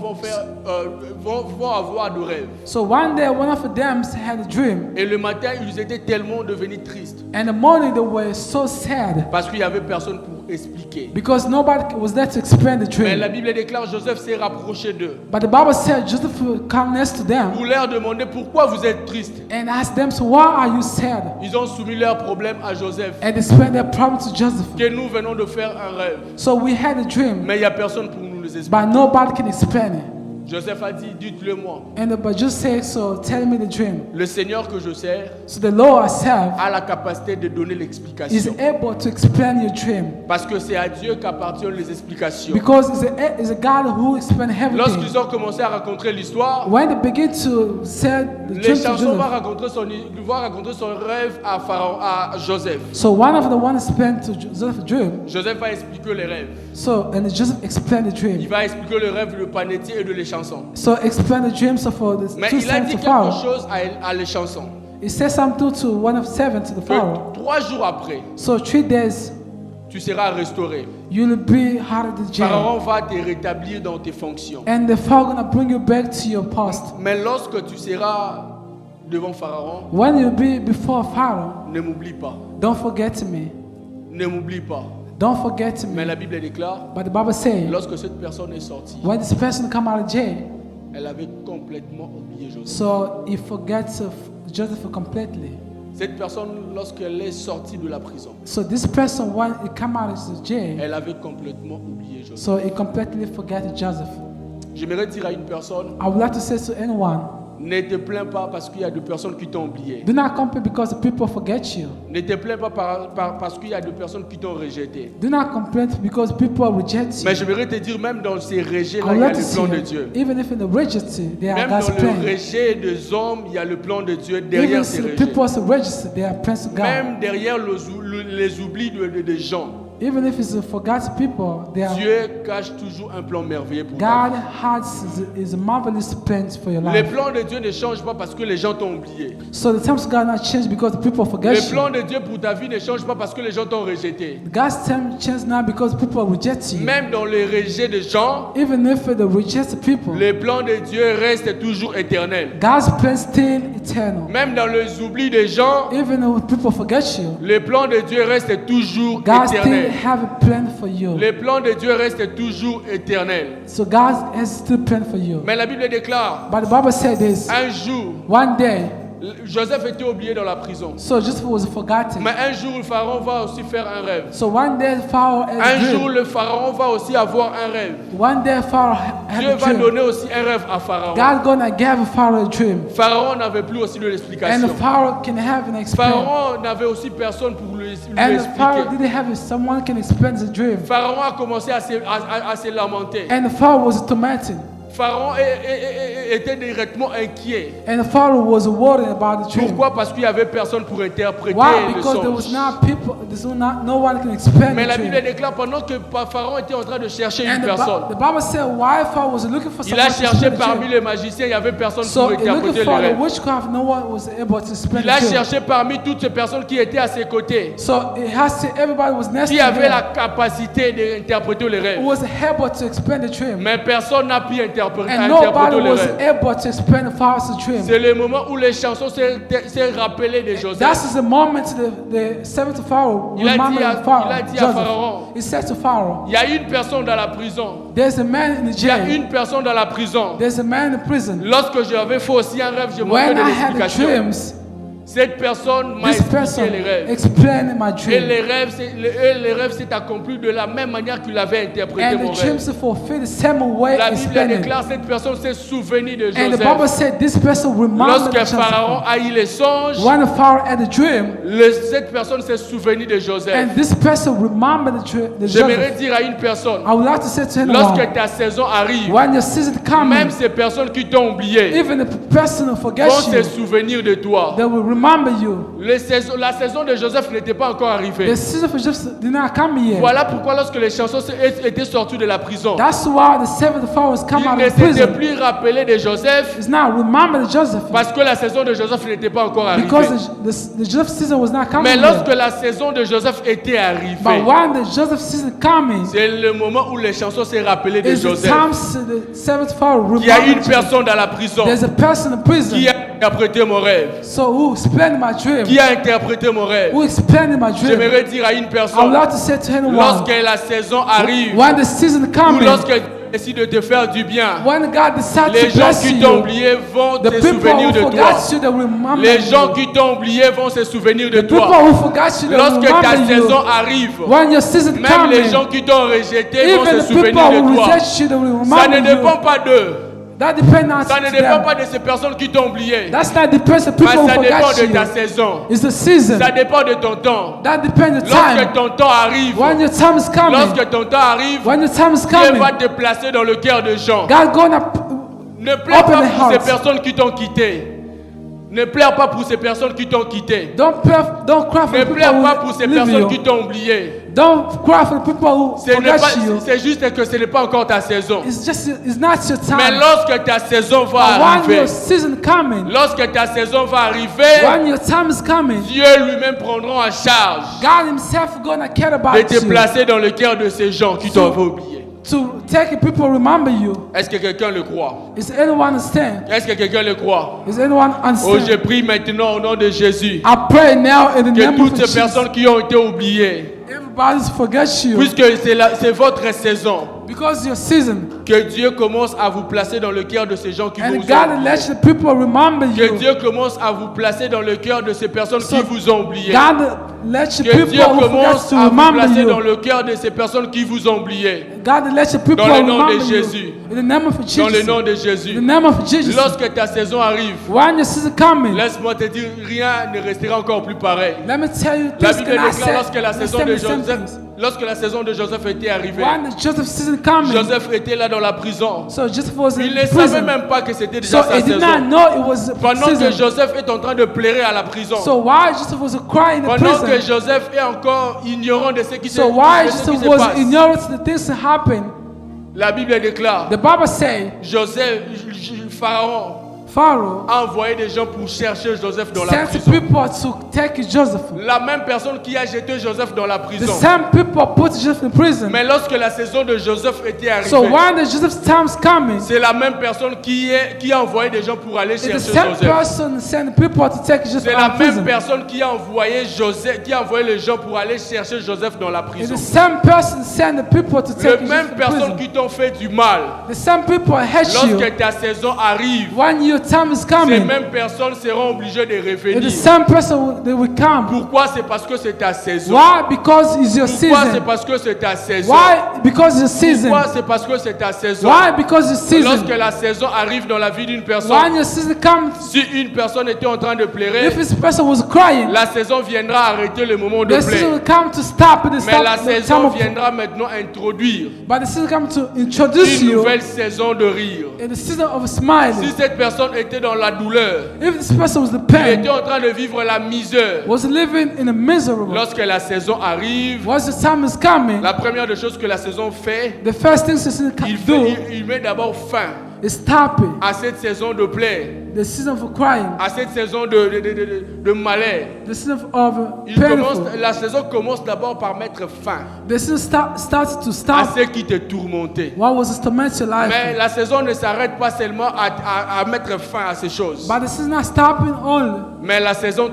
vont avoir de rêves. So one day one of them had a dream. Et le matin, ils étaient tellement devenus tristes And in the morning they were so sad parce qu'il n'y avait personne pour expliquer. because nobody was there to explain the Mais la dream. Bible déclare Joseph s'est rapproché d'eux But the Bible said Joseph would come next to them pour leur demander pourquoi vous êtes tristes. and ask them, so why are you sad? Ils ont soumis leurs problèmes à Joseph. And they explained their problem to Joseph. Que nous venons de faire un rêve. So we had a dream, Mais il n'y a personne pour nous les expliquer. but nobody can explain it. Joseph a dit, dites-le moi. But just say, so tell me the dream. Le Seigneur que je sers So the Lord I serve a la capacité de donner is l'explication. able to explain your dream Parce que c'est à Dieu qu'appartiennent les explications. because it's a God who explains everything. Lorsqu'ils ont commencé à raconter l'histoire, When they begin to say the les dream to chansons vont Joseph, raconter son rêve à Pharaon, à Joseph. so one of the ones explained to Joseph dream. Joseph va expliquer les rêves. So and Joseph explained the Il dream. va expliquer le rêve, le panétier et de les chansons. So explain the dreams of the Mais two il a sons dit to quelque Pharaoh. chose à les chansons. He said something to one of seven to the Pharaoh. Que 3 jours après, So 3 days tu seras restauré. You'll be out of the jail. Pharaon va te rétablir dans tes fonctions. And the Pharaoh gonna bring you back to your post. Mais lorsque tu seras devant Pharaon, When you be before Pharaoh, ne m'oublie pas. don't forget me. Ne m'oublie pas. Don't forget Mais me. la Bible déclare, But the Bible says, lorsque cette personne est sortie, when this person come out of jail, elle avait complètement oublié Joseph. so he forgets Joseph completely. Cette personne, lorsqu'elle est sortie de la prison, So this person, when he come out of the jail, elle avait complètement oublié Joseph. so he completely forget Joseph. J'aimerais dire à une personne, I would like to say to anyone, ne te plains pas parce qu'il y a des personnes qui t'ont oublié. do not complain because people forget you. Ne te plains pas parce qu'il y a des personnes qui t'ont rejeté. Do not complain because people reject you. Mais j'aimerais te dire, même dans ces I rejets-là, would il y a like to le see, plan de Dieu. even if in the rejection, they are Même God's dans le plan. rejet des hommes, il y a le plan de Dieu Even derrière ces if rejets. people's rejection, they are plans of God. Même derrière les oublis des gens, Even if it's forgotten people, they are. Dieu cache toujours un plan merveilleux pour God toi. has his marvelous plans for your Les life. plans de Dieu ne changent pas parce que les gens t'ont oublié. So the times of God not change because people forget Les you. plans de Dieu pour ta vie ne changent pas parce que les gens t'ont rejeté. God's time change now because people reject you. Même dans les rejets des gens, Even if they reject people, les plans de Dieu restent toujours éternels. God's plan still eternal. Même dans les oublis des gens, Even if people forget you, les plans de Dieu restent toujours God still éternels. have a plan for you. Les plans de Dieu restent toujours éternels. So God has still plan for you. Mais la Bible déclare, But the Bible said this: un jour, one day, Joseph était oublié dans la prison. so Joseph was forgotten. Mais un jour, le pharaon va aussi faire un rêve. So one day Pharaoh had a Un jour, dream. le pharaon va aussi avoir un rêve. One day Pharaoh had Dieu a va dream. donner aussi un rêve à Pharaon. God gonna give Pharaoh a dream, Pharaon n'avait plus aussi de and l'explication. Pharaoh can have an experience. Pharaon n'avait aussi personne pour lui And Pharaoh expliquer. didn't have someone can explain the dream. Pharaon a commencé à se lamenter. And Pharaoh was tormented. Pharaon était directement inquiet. And Pharaoh was worried about the dream. Pourquoi? Parce qu'il n'y avait personne pour interpréter Why? le Because there was songe. not people, there's not, no one can explain Mais the la Bible dream. déclare pendant que Pharaon était en train de chercher une And personne, the Bible said why Pharaoh was looking for il someone a to cherché explain the parmi dream. les magiciens, il n'y avait personne So pour in looking interpréter le for the rêve. witchcraft, no one was able to explain Il a the dream. cherché parmi toutes ces personnes qui étaient à ses côtés, So it has to, everybody was next qui to avaient la him, capacité d'interpréter les rêves. who was able to explain the dream. Mais personne n'a pu interpréter And nobody les was rêves. able to explain the Pharaoh's dream. C'est le moment où les chansons s'est rappelé de Joseph. That's the moment the seventh Pharaoh Il a dit remembered à- Pharaoh, il a dit à Joseph. Pharaon. He said to Pharaoh, Il y a une personne dans la prison. there's a man in the Il y a jail. une personne dans la prison. There's a man in prison. Lorsque j'avais fait aussi un rêve, je manquais When de I had the l'explication. dreams, Cette personne m'a this person expliqué les rêves. explained my Et dream. les rêves s'est accompli de la même manière qu'il avait interprété And mon the rêve. dreams fulfilled the same way La Bible explained it. déclare cette personne s'est souvenu de And the Bible Joseph. said this person remembered Lorsque Joseph. Pharaon a eu les songes, When the Pharaoh had a dream, cette personne s'est souvenu de Joseph. and this person remembered the J'aimerais Joseph. dire à une personne, I would like to say to lorsque anyone, ta saison arrive, when your season comes, même ces personnes qui t'ont oublié even if a person vont forgets se you, souvenir de toi. they will remember you. La saison de Joseph n'était pas encore arrivée. The season for Joseph did not come yet. Voilà pourquoi lorsque les chansons étaient sorties de la prison, That's why the seventh Pharaoh has come il out ne of s'était prison. plus rappelé de Joseph It's now remember Joseph parce que la saison de Joseph n'était pas encore arrivée. because the Joseph season was not coming Mais lorsque yet. la saison de Joseph était But arrivée, when the Joseph season coming, c'est le moment où les chansons s'est rappelé de is the Joseph. time the seventh Pharaoh Il y a une remembered Joseph. personne dans la prison There's a person in prison. qui a interprété mon rêve. So who explained my dream? Qui a interprété mon rêve. Who explained my dream? J'aimerais dire à une I would personne, like to say to anyone, lorsque la saison arrive, when the season ou coming, lorsque Dieu décide de te faire du bien, when God decides les to gens bless qui you, t'ont oublié vont the te people souvenir who de toi. forgot you, they will remember Les gens you. qui t'ont oublié vont se souvenir de The people toi. who forgot you, they will Lorsque ta remember saison you. arrive, When your season même coming, les gens qui t'ont rejeté vont even se the people souvenir de who toi. reject you, they will Ça ne remember dépend you. pas d'eux. That depends not Ça ne to dépend them. pas de ces personnes qui t'ont oublié. That's not depends the Mais people who ça dépend forgot de ta you. saison. It's the season. Ça dépend de ton temps. That depends the Lorsque time. ton temps arrive, When your time is coming, lorsque ton temps arrive, when your time is Dieu coming, va te placer dans le cœur de gens. God gonna Ne pleure Open pas the pour ces hearts. personnes qui t'ont quitté. Ne pleure pas pour ces personnes qui t'ont quitté. don't cry for Ne people pleure pas pour ces who leave personnes you. qui t'ont oublié. Don't cry for the people who forget you. C'est juste que ce n'est pas encore ta saison. It's not your time. Mais lorsque ta saison va But when arriver, your season coming, lorsque ta saison va arriver, when your time is coming, Dieu lui-même prendra en charge God Himself gonna care de about te you. placer dans le cœur de ces gens qui t'ont oublié. To take people remember you. Est-ce que quelqu'un le croit? Is anyone understand? Est-ce que quelqu'un le croit? Is anyone Oh, je understand? prie maintenant au nom de Jésus I pray now in the que name of toutes ces Jesus. personnes qui ont été oubliées, Everybody forget you puisque c'est votre saison, because your season. que Dieu commence à vous placer dans le cœur de ces gens qui And vous ont God oublié. let the people remember Que you. Dieu commence à vous placer dans le cœur de ces personnes qui vous ont oublié. God let the Que people Dieu who forget commence to à vous remember placer dans you. le cœur de ces personnes qui vous ont oublié. God let the people Dans le nom de remember Jésus. you. In the name of Dans Jesus. le nom de In Jésus. the name of Jesus. Lorsque ta saison arrive, When your season coming, laisse-moi te dire, rien ne restera encore plus pareil. let me tell you La this. Bible Can I déclare say lorsque la the saison same de same Joseph, things? lorsque la saison de Joseph était arrivée, When the Joseph season coming, Joseph était là dans la prison. so Joseph was Il in ne savait prison. même pas que c'était So déjà sa he did not saison. know it was a Pendant que season. Joseph est en train de pleurer à la prison. So why Joseph was crying in the Pendant que prison? Joseph est encore ignorant de ce qui se, So why de ce qui Joseph se was passe. ignorant to the things that happen? La Bible déclare, The Bible say Joseph, Pharaon Pharaoh a envoyé des gens pour chercher Joseph dans la sent prison. people to take Joseph. La même personne qui a jeté Joseph dans la The prison. same people put Joseph in prison. Mais lorsque la saison de Joseph était arrivée, So when the Joseph's time's coming, c'est la même personne qui a envoyé des gens pour aller it's the chercher same Joseph. person send people to take Joseph C'est out la of même prison. personne qui a envoyé Joseph, qui a envoyé les gens pour aller chercher Joseph dans la It's prison. the same person send the people to Les take mêmes Joseph in personnes prison. qui t'ont fait du mal, The same people hate you. lorsque ta saison arrive, When your time is ces coming, mêmes personnes seront obligées de it's the revenir. same person that will come. Pourquoi? C'est parce que c'est ta saison. Why? Because it's your Pourquoi? C'est season. parce que c'est ta saison. Why? Because it's your season. Pourquoi? C'est parce que c'est ta saison. Why? Because it's season. Lorsque la saison arrive dans la vie d'une When personne, your season comes, si une personne était en train de pleurer, if this person was crying, la saison viendra arrêter le moment de the season pleurer. will come to stop it. Mais la Stop the time saison of, viendra maintenant introduire but the season comes to introduce une you nouvelle saison de rire. in the season of Si smiling. cette personne était dans la douleur, If this person was the il pain, était en train de vivre la misère, was living in a miserable. lorsque la saison arrive, Once the time is coming, la première des choses que la saison fait, the first thing the season il, can do il met d'abord fin is stop it. à cette saison de plaie, The season for crying, à cette saison de malheur. the season of painful. La saison commence d'abord par mettre fin The season starts to à stop ce qui te tourmentait. what was to torment your life. Mais la saison ne s'arrête pas seulement à mettre fin à ces choses. But the season not stopping only, Mais la saison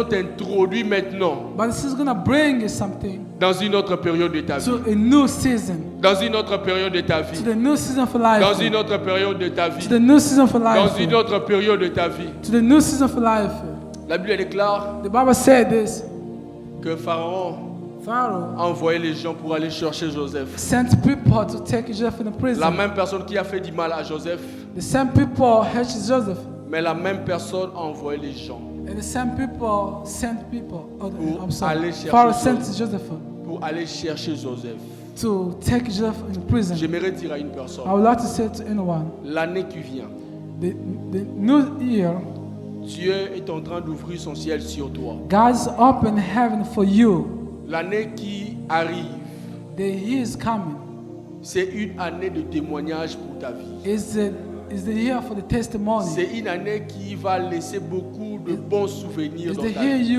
t'introduit maintenant but the season gonna bring you something dans une autre période de ta vie. to a new season, Dans une autre période de ta to vie. the new season for life, Dans une autre période de ta vie. to the new season for life, Dans une autre période de ta vie. to the new season for life. La Bible déclare The Bible said this: que Pharaon Pharaoh a envoyé les gens pour aller chercher Joseph. sent people to take Joseph in the La prison. même personne qui a fait du mal à Joseph, The same people hate Joseph, mais la même personne a envoyé les gens and the same people sent people. Oh, Pour I'm sorry. aller chercher Pharaoh Joseph. sent Joseph pour aller chercher Joseph. to take Joseph in prison. J'aimerais dire à une I personne, would like to say to anyone, l'année qui vient, the new year, Dieu est en train d'ouvrir son ciel sur toi. God's open heaven for you. L'année qui arrive, The year is coming. c'est une année de témoignage pour ta vie. Is the year for the testimony. C'est une année qui va laisser beaucoup de bons souvenirs Is dans the ta year vie.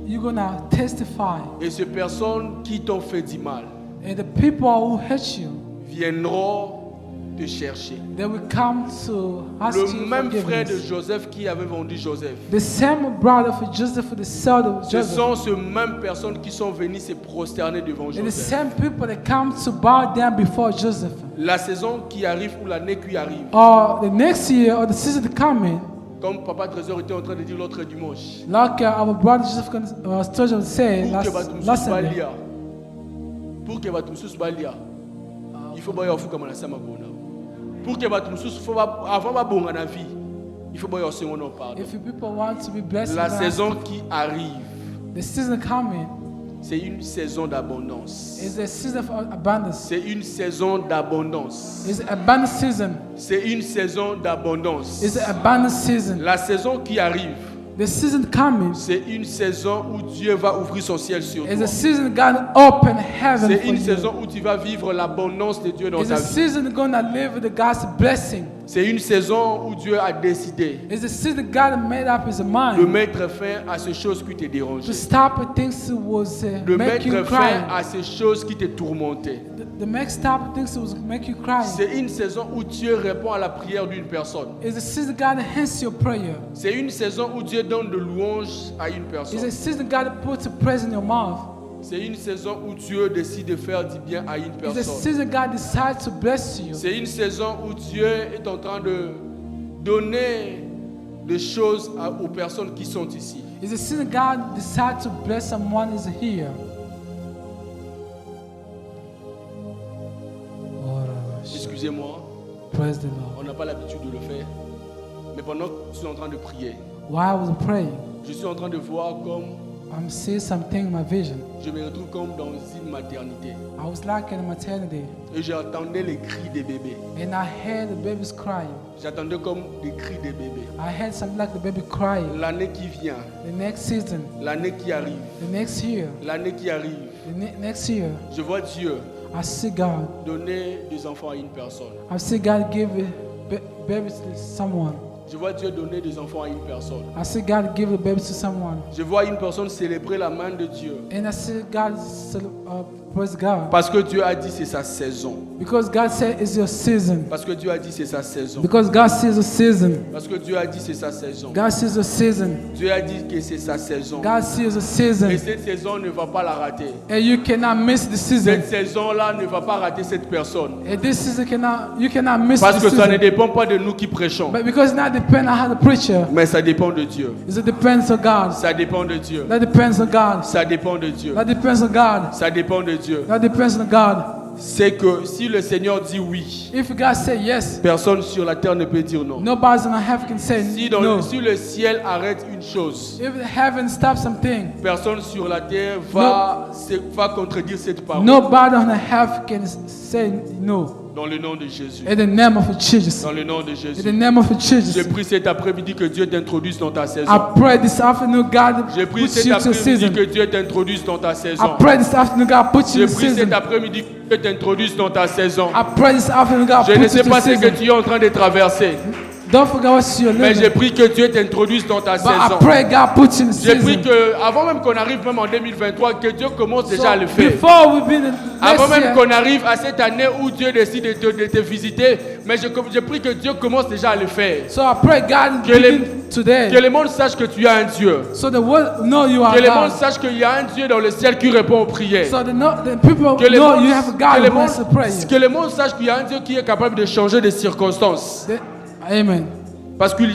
you're gonna testify, Et ces personnes qui t'ont fait du mal and the people who hate you, viendront te chercher. they will come to ask Le you même frère de forgiveness. Joseph qui avait vendu Joseph. The same brother for Joseph, for the son of Ce Joseph, sont ces mêmes personnes qui sont venues se prosterner devant and the Joseph. same people that come to bow down before Joseph. La saison qui arrive ou l'année qui arrive, Or the next year, or the season coming, comme Papa Trésor était en train de dire l'autre dimanche, like our brother Joseph Sturgeon said pour que batumsus last Sunday. balia, pour que batumsus balia, il faut boire fou comme la sama bona. Pour que batumsus faut avant ba bonga na vie, il faut boire second non pardon. If you people want to be blessed, La in life, saison qui arrive, the season coming c'est une saison d'abondance. is a season of abundance. C'est une saison d'abondance. It's abundant season. C'est une saison d'abondance. It's an abundant season. La saison qui arrive, The season coming c'est une saison où Dieu va ouvrir son ciel sur is toi. a season God open heaven C'est for une you. saison où tu vas vivre l'abondance de Dieu dans It's ta a vie. season you're gonna live with the God's blessing. C'est une saison où Dieu a décidé It's a season God made up His de mind mettre fin à ces choses qui te to dérangeaient, stop the things that was de make you mettre cry. fin à ces choses qui te tourmentaient. The make stop the things that was make you cry. C'est une saison où Dieu répond à la prière d'une personne. It's a season God answers your prayer. C'est une saison où Dieu donne de louanges à une It's personne. a season God puts a praise in your mouth. C'est une saison où Dieu décide de faire du bien à une It's a personne. season God decides to bless you. C'est une saison où Dieu est en train de donner des choses aux personnes qui sont ici. It's a season God decides to bless someone who's here. Excusez-moi, Praise the Lord. on n'a pas l'habitude de le faire. Mais pendant que je suis en train de prier, While I was praying, je suis en train de voir comme I'm seeing something in my vision. je me retrouve comme dans une maternité. I was like in a maternity, Et j'entendais les cris des bébés. and I heard the babies crying. J'attendais comme des cris des bébés. I heard something like the baby crying. L'année qui vient, The next season, l'année qui arrive, the next year, l'année qui arrive, next year, je vois Dieu I see God. donner des enfants à une personne. I see God give babies to someone. Je vois Dieu donner des enfants à une personne. I see God give the babies to someone. Je vois une personne célébrer la main de Dieu. And I see God praise God. Parce que Dieu a dit c'est sa saison. Because God said it's your season. Parce que Dieu a dit c'est sa saison. Because God sees a season. Parce que Dieu a dit c'est sa saison. God sees a season. Dieu a dit que c'est sa saison. God sees a season. Et cette saison ne va pas la rater. And you cannot miss the season. Cette saison-là ne va pas rater cette personne. And this season you cannot miss Parce the que ça ne season. dépend pas de nous qui prêchons. But because it not depend on how the preacher. Mais ça dépend de Dieu. It depends on God. Ça dépend de Dieu. That depends on God. Ça dépend de Dieu. That depends on God. Ça dépend de Dieu. That depends on God. C'est que si le Seigneur dit oui, If God say yes, personne sur la terre ne peut dire non. nobody in heaven can say Si, no. si le ciel arrête une chose, If heaven stops something, personne sur la terre va contredire cette parole. nobody on heaven can say no. Dans le nom de Jésus. In the name of Jesus. Dans le nom de In Jésus. the name of Je Jesus. prie cet après-midi que Dieu t'introduise dans ta saison. I pray this afternoon God Je prie puts cet you to après-midi season. que Dieu t'introduise dans ta I saison. pray this afternoon God puts Je you to prie cet season. après-midi que Dieu t'introduise dans ta saison. I pray this afternoon God Je ne puts sais you to pas ce que season. tu es en train de traverser, Don't forget what you're mais je living. prie que Dieu t'introduise dans ta But I saison. pray God puts you in Je prie season. que, avant même qu'on arrive même en 2023, que Dieu commence déjà à le So faire. before we be in Avant next même year, qu'on arrive à cette année où Dieu décide de te visiter, mais je prie que Dieu commence déjà à le faire. so I pray God Que les- begin today. Que le monde sache que tu as un Dieu. So the world know you are Que le monde God. sache qu'il y a un Dieu dans le ciel qui répond aux prières. So the people Que le know monde, you have a que God le who answers monde- prayer. que le monde sache qu'il y a un Dieu qui est capable de changer les circonstances. Amen. Parce qu'il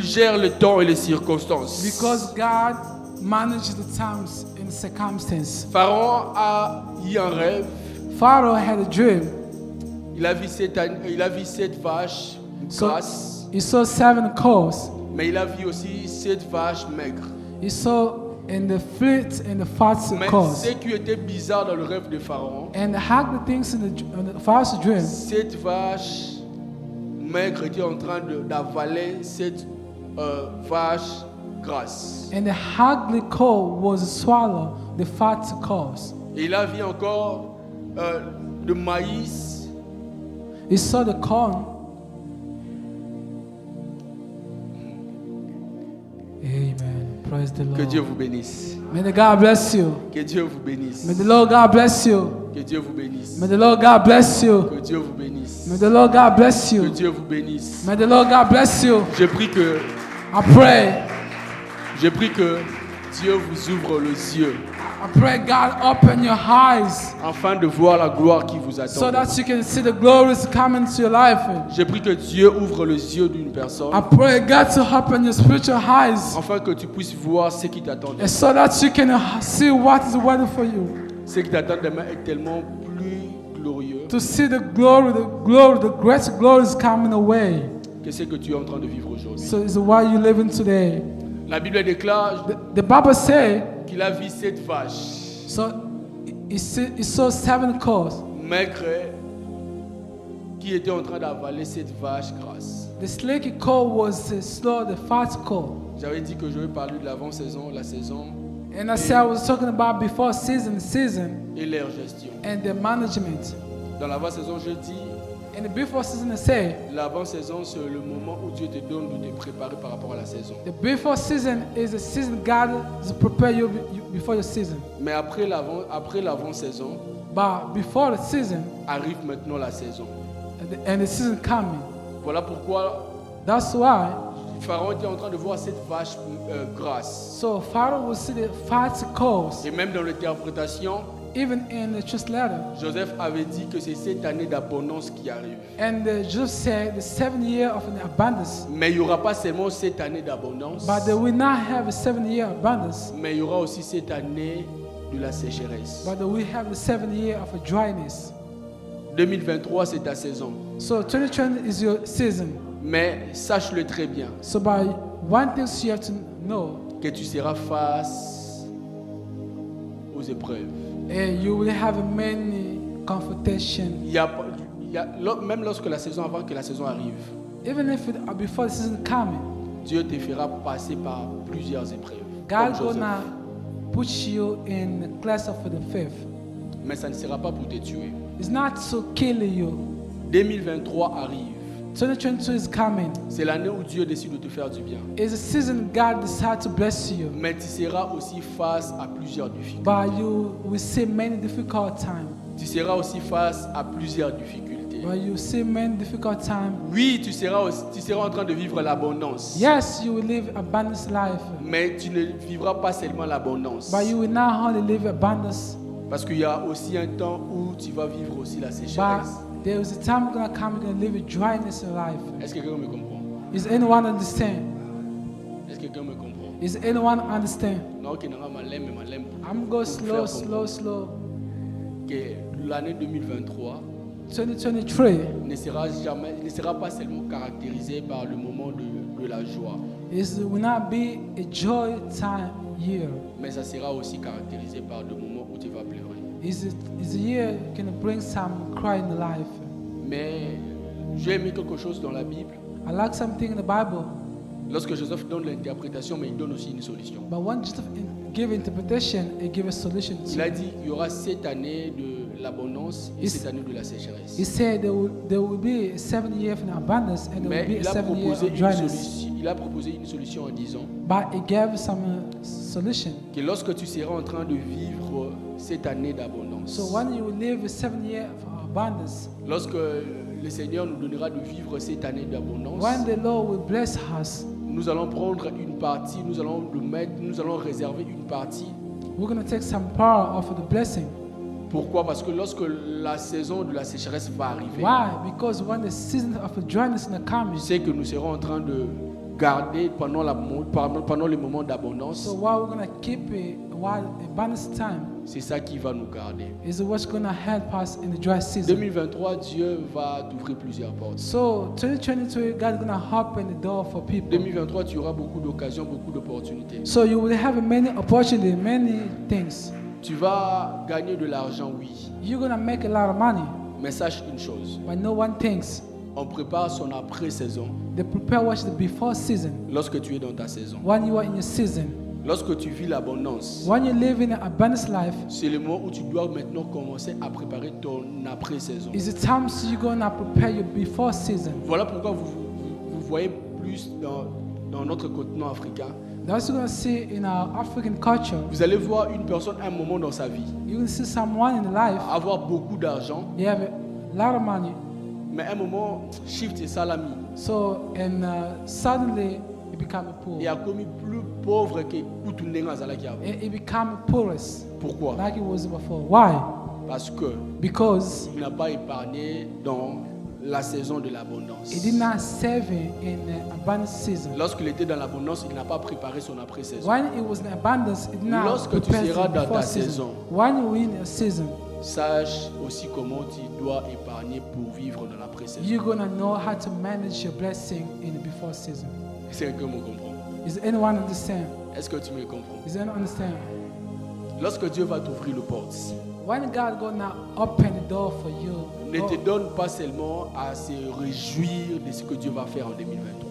gère le temps et les circonstances. Because God manages the times and circumstances. Pharaon a eu un rêve. Pharaoh had a dream. Il a vu sept vaches So grasses, he saw 7 cows. mais il a vu aussi 7 vaches maigres. He saw in the fleet and the fat Mais cows. ce qui était bizarre dans le rêve de Pharaon, And how the things in the Pharaoh's dream, 7 vaches maigres étaient en train d'avaler 7 vaches grasses. and the ugly cow was swallow the fat cows. Et il a vu encore le maïs, He saw the corn. Amen. Praise the que Dieu Lord. vous bénisse. May the God bless you. Que Dieu vous bénisse. May the Lord God bless you. Que Dieu vous bénisse. May the Lord God bless you. Que Dieu vous bénisse. May the Lord God bless Que you. Dieu vous bénisse. May the Lord God bless you. Je prie que Dieu vous ouvre les yeux I pray God open your eyes afin de voir la gloire qui vous so attend. that you can see the glories coming to your life. Je prie que Dieu ouvre les yeux d'une personne I pray God to open your spiritual eyes afin que tu puisses voir ce qui t'attend. and so that you can see what is waiting for you. Ce qui t'attend demain est tellement plus glorieux To see the great glories coming away. que ce que tu es en train de vivre aujourd'hui. So it's why you're living today. La Bible déclare The Bible says, qu'il a vu 7 vaches so he saw 7 cows maigres qui était en train d'avaler cette vache grasse. The snaky cow was slow, the fat cow. J'avais dit que je vais parler de l'avant-saison, la saison And I said I was talking about before season, et leur gestion. and the management. Dans l'avant-saison, je dis, And the before season, I say l'avant-saison, c'est le moment où Dieu te donne de te préparer par rapport à la saison. the before season is the season God is prepare you before your season. Mais après l'avant-saison, But before the season arrive maintenant la saison. and the season coming, Voilà pourquoi that's why. Pharaon était en train de voir cette vache grasse. So Pharaoh will see the fat cows. Et même dans l'interprétation, Even in the translator, Joseph avait dit que c'est cette année d'abondance qui arrive. and Joseph said the 7 year of an abundance. Mais il n'y aura pas seulement cette année d'abondance, But they will not have a 7 year abundance, mais il y aura aussi cette année de la sécheresse. but they will have the 7 year of a dryness. 2023, c'est ta saison. So 2020 is your season. Mais sache-le très bien, So by one thing you have to know, que tu seras face aux épreuves. you will have many confrontation. Même lorsque la saison, avant que la saison arrive, Even if before the season coming, Dieu te fera passer par plusieurs épreuves. God comme Joseph. gonna put you in the class of the fifth. Mais ça ne sera pas pour te tuer. It's not to kill you. 2023 arrive. 2022 is coming. C'est l'année où Dieu décide de te faire du bien. It's a season God decides to bless you. Mais tu seras aussi face à plusieurs difficultés. But you will see many difficult times. Tu seras aussi face à plusieurs difficultés. But you see many difficult times. Oui, tu seras en train de vivre l'abondance. Yes, you will live abundance life. Mais tu ne vivras pas seulement l'abondance. But you will not only live abundance, Parce qu'il y a aussi un temps où tu vas vivre aussi la but sécheresse. there is a time gonna come you're gonna live a dryness in life. Est-ce que quelqu'un me comprend? Is anyone understand? Est-ce que quelqu'un me comprend? Is anyone understand? Non, qui n'a pas malem. I'm going slow. Que l'année 2023 2023 ne sera pas seulement caractérisée par le moment de la joie, will not be a joy time year. mais ça sera aussi caractérisé par le moment où tu vas pleurer. Is a year can bring some cry in life. Mais j'ai mis quelque chose dans la Bible. I like something in the Bible, Lorsque Joseph donne l'interprétation, mais il donne aussi une solution. but when Joseph give interpretation, he give a solution. Il a dit il y aura cette année de l'abondance et cette année de la sécheresse. He said there will be 7 years of abundance and there Mais will be il a 7 years proposé of une dryness. solution. Il a proposé une solution en disant But he gave some solution. que lorsque tu seras en train de vivre cette année d'abondance, So when you live 7 years of abundance, lorsque le Seigneur nous donnera de vivre cette année d'abondance, when the Lord will bless us, nous allons prendre une partie, nous allons réserver une partie. we're going to take some part of the blessing. Pourquoi? Parce que lorsque la saison de la sécheresse va arriver, Why? Because when the season of dryness is je coming, sais que nous serons en train de garder pendant les moments so d'abondance. while we're going to keep it while abundance time, C'est ça qui va nous garder. is what's going to help us in the dry season. 2023, Dieu va t'ouvrir plusieurs portes. So 2022, God's going to open the door for people. 2023, tu auras beaucoup d'occasions, beaucoup d'opportunités. So you will have many opportunities, many things. Tu vas gagner de l'argent, oui. You're going to make a lot of money, Mais sache une chose, but no one thinks. on prépare son après-saison They prepare what's the before season. lorsque tu es dans ta saison. When you are in your season, Lorsque tu vis l'abondance, when you live in an abundance life, c'est le moment où tu dois maintenant commencer à préparer ton après-saison. is the time so you're going to prepare your before season. Voilà pourquoi vous voyez plus dans notre continent africain. That's what you're going to see in our African culture. Vous allez voir une personne à un moment dans sa vie You will see someone in life, avoir beaucoup d'argent, you have a lot of money, mais à un moment, shift et salami. so and suddenly you become poor. Il a commis plus pauvre que tout le monde. He become poorest Pourquoi? like he was before. Why? Parce que Because il n'a pas épargné dans la saison de l'abondance. he did not save in the abundance season. Lorsqu'il était dans l'abondance, il n'a pas préparé son après-saison. When it was in abundance, it did not Lorsque tu prepare seras the dans before ta season. saison, When you in a season, sache aussi comment tu dois épargner pour vivre dans l'après-saison. you're gonna know how to manage your blessing in the before season. Est-ce que quelqu'un me comprend? Is anyone understand? Est-ce que tu me comprends? Is anyone understand? Lorsque Dieu va t'ouvrir les portes, when God gonna open the door for you, ne te donne pas seulement à se réjouir de ce que Dieu va faire en 2023.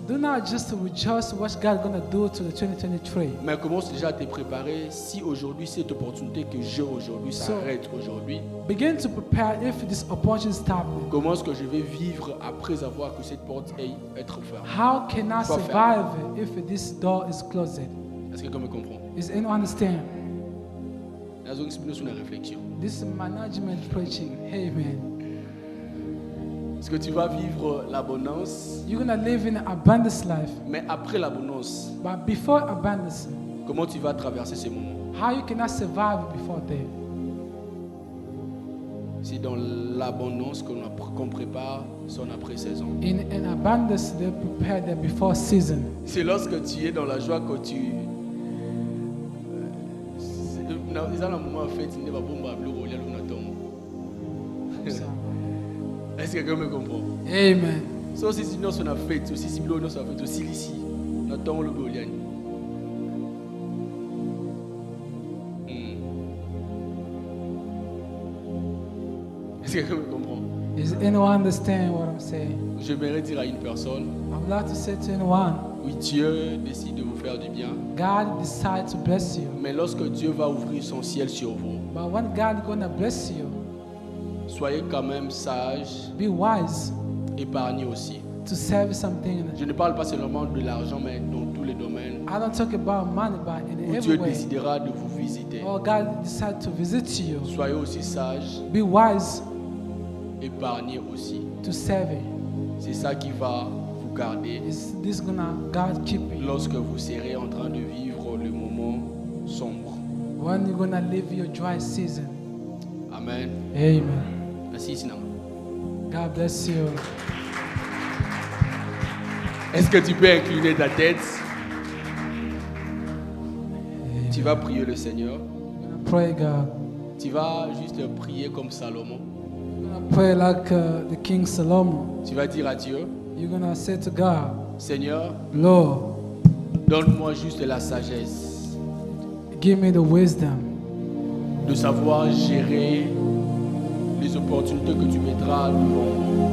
do not just rejoice what God gonna do to the 2023. Mais commence déjà à te préparer. Si aujourd'hui cette opportunité que j'ai aujourd'hui s'arrête aujourd'hui, Begin to prepare if this opportunity stops. comment est-ce que je vais vivre après avoir que cette porte être fermée? How can I Quoi survive if this door is closed? Est-ce que quelqu'un me comprend? Is anyone understand? Nous expliquons sur une réflexion. This is management preaching. Amen. Est-ce que tu vas vivre l'abondance? You're gonna live in an abundance life, Mais après l'abondance, but before abundance, comment tu vas traverser ces moments? how you cannot survive before there? C'est dans l'abondance qu'on prépare son après-saison. In an abundance, they prepare there before season. C'est lorsque tu es dans la joie que tu... Ils ont un moment en fait, il ne va pas me So, Est-ce que quelqu'un me comprend? amen. So si nous on a fait, aussi si nous on a fait aussi ici, nous attendons le Goliath. Est-ce que quelqu'un me comprend? Is anyone understand what I'm saying? J'aimerais dire à une personne, I would like to say to anyone, oui, Dieu décide de vous faire du bien, God decides to bless you. mais lorsque Dieu va ouvrir son ciel sur vous, But when God gonna bless you, soyez quand même sages, be wise épargnez aussi. to save something. Je ne parle pas seulement de l'argent, mais dans tous les domaines I don't talk about money, but in où every Dieu way. décidera de vous visiter. Or God decide to visit you. Soyez aussi sages, Be wise épargnez aussi. to save it. C'est ça qui va vous garder Is this gonna God keep you? lorsque vous serez en train de vivre le moment sombre. When you gonna live your dry season? Amen. Amen. Merci, Sinam. God bless you. Est-ce que tu peux incliner ta tête? Tu vas prier le Seigneur. Pray God. Tu vas juste prier comme Salomon. You're gonna pray like the King Solomon. Tu vas dire à Dieu, You're gonna say to God, Seigneur, Lord, donne-moi juste la sagesse give me the wisdom de savoir gérer les opportunités que tu mettras devant moi.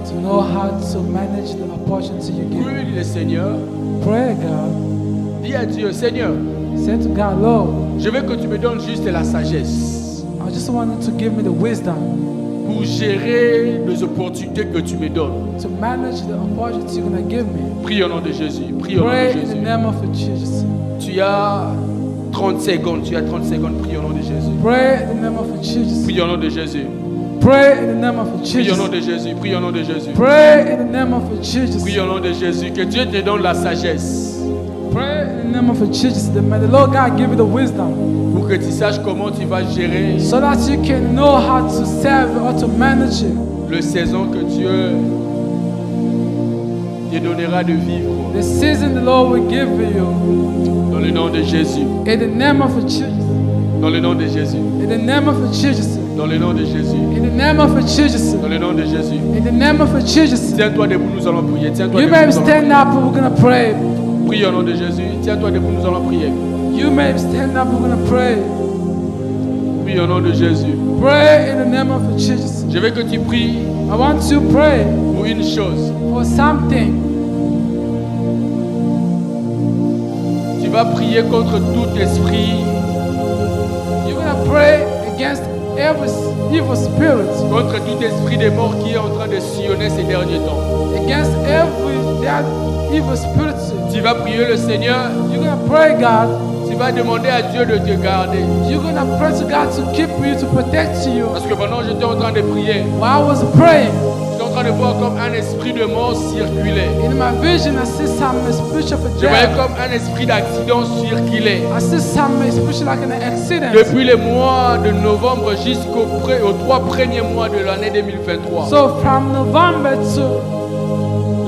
to know how to manage the opportunity you give. Prie le Seigneur. Pray God. Dis à Dieu, Seigneur, Say to God, Lord, je veux que tu me donnes juste la sagesse I just want you to give me the wisdom pour gérer les opportunités que tu me donnes. to manage the opportunity you're gonna give me. Prie au nom de Jésus. Prie au nom Pray de in the Jésus. name of Jesus. Tu as 30 secondes. Tu as 30 secondes. Prie au nom de Jésus. Pray in the name of Jesus. Prie au nom de Jésus. Pray in the name of Prie au nom Jesus. de Jésus. Prie au nom de Jésus. Pray in the name of Jesus. Prie au nom de Jésus. Que Dieu te donne la sagesse Pray in the name of Jesus. May the Lord God give you the wisdom pour que tu saches comment tu vas gérer so that you can know how to serve or to manage it. le saison que Dieu te donnera de vivre. The season the Lord will give you. Dans le nom de Jésus. In the name of Jesus. Dans le nom de Jésus. In the name of Jesus. Dans le nom de Jésus. In the name of Jesus. Dans le nom de Jésus. In the name of Jesus. Tiens-toi debout, nous allons prier. Tiens-toi You debout, may nous allons stand prier. up, we're gonna pray. Prie au nom de Jésus. Tiens-toi debout, nous allons prier. You may stand up, we're gonna pray. Prie au nom de Jésus. Pray in the name of Jesus. Je veux que tu pries I want to pray pour une chose. for something. Tu vas prier contre tout esprit, You're gonna pray against every evil spirit, contre tout esprit de mort qui est en train de sillonner ces derniers temps. against every that evil spirit. Tu vas prier le Seigneur. You're gonna pray God. Tu vas demander à Dieu de te garder. You're gonna pray to God to keep you, to protect you. Parce que pendant que j'étais en train de prier, While I was praying, j'étais en train de voir comme un esprit de mort circuler. in my vision, I see some spiritual Je voyais death. comme un esprit d'accident circuler. I see some spiritual like an accident. Depuis le mois de novembre aux 3 premiers mois de l'année 2023. So from November to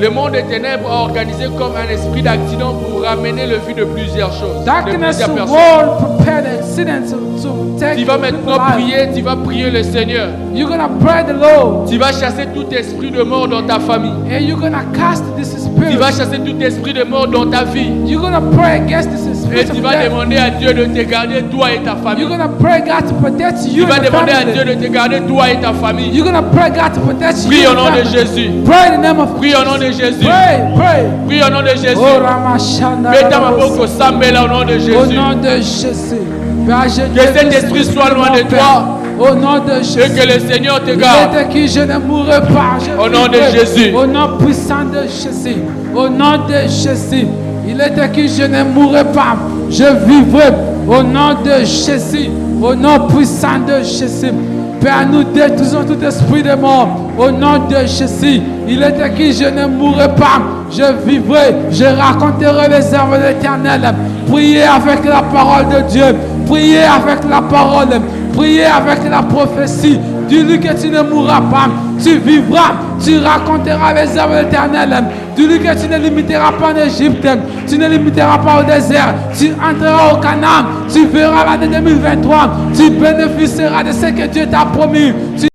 Le monde des ténèbres a organisé comme un esprit d'accident pour ramener le vu de plusieurs choses. De darkness, the plusieurs personnes. world prepared the accident to take Tu vas people's maintenant life. prier, tu vas prier le Seigneur. You're gonna pray the Lord, Tu vas chasser tout esprit de mort dans ta famille. and you're gonna cast this Tu vas spirit. chasser tout esprit de mort dans ta vie. You're gonna pray against this Et spirit tu of vas death. demander à Dieu de te garder toi et ta famille. You're gonna pray God to protect you Tu vas and your demander à Dieu family. de te garder toi et ta famille. You're gonna pray God to protect Prie you au and nom your de family. Jésus. Pray in the name of Prie au nom de Jésus. Pray. Prie au nom de Jésus. Oh, Ramashanda. Mets ta maboko sambela au nom de Au Jésus. nom de Jésus. Père, je Que cet déclare esprit soit loin de mon Père. toi. Au nom de Jésus. Et que le Seigneur te Il garde. est qui je ne mourrai pas. Je Au nom de vivrai. Jésus. Au nom puissant de Jésus. Au nom de Jésus. Il est qui je ne mourrai pas. Je vivrai. Au nom de Jésus. Au nom puissant de Jésus. Père, nous détruisons tout esprit de mort. Au nom de Jésus. Il est qui je ne mourrai pas. Je vivrai. Je raconterai les œuvres de l'Éternel. Priez avec la parole de Dieu. Priez avec la parole. Priez avec la prophétie. Dis-lui que tu ne mourras pas. Tu vivras. Tu raconteras les œuvres de l'Éternel. Dis-lui que tu ne limiteras pas en Égypte. Tu ne limiteras pas au désert. Tu entreras au Canaan. Tu verras l'année 2023. Tu bénéficieras de ce que Dieu t'a promis.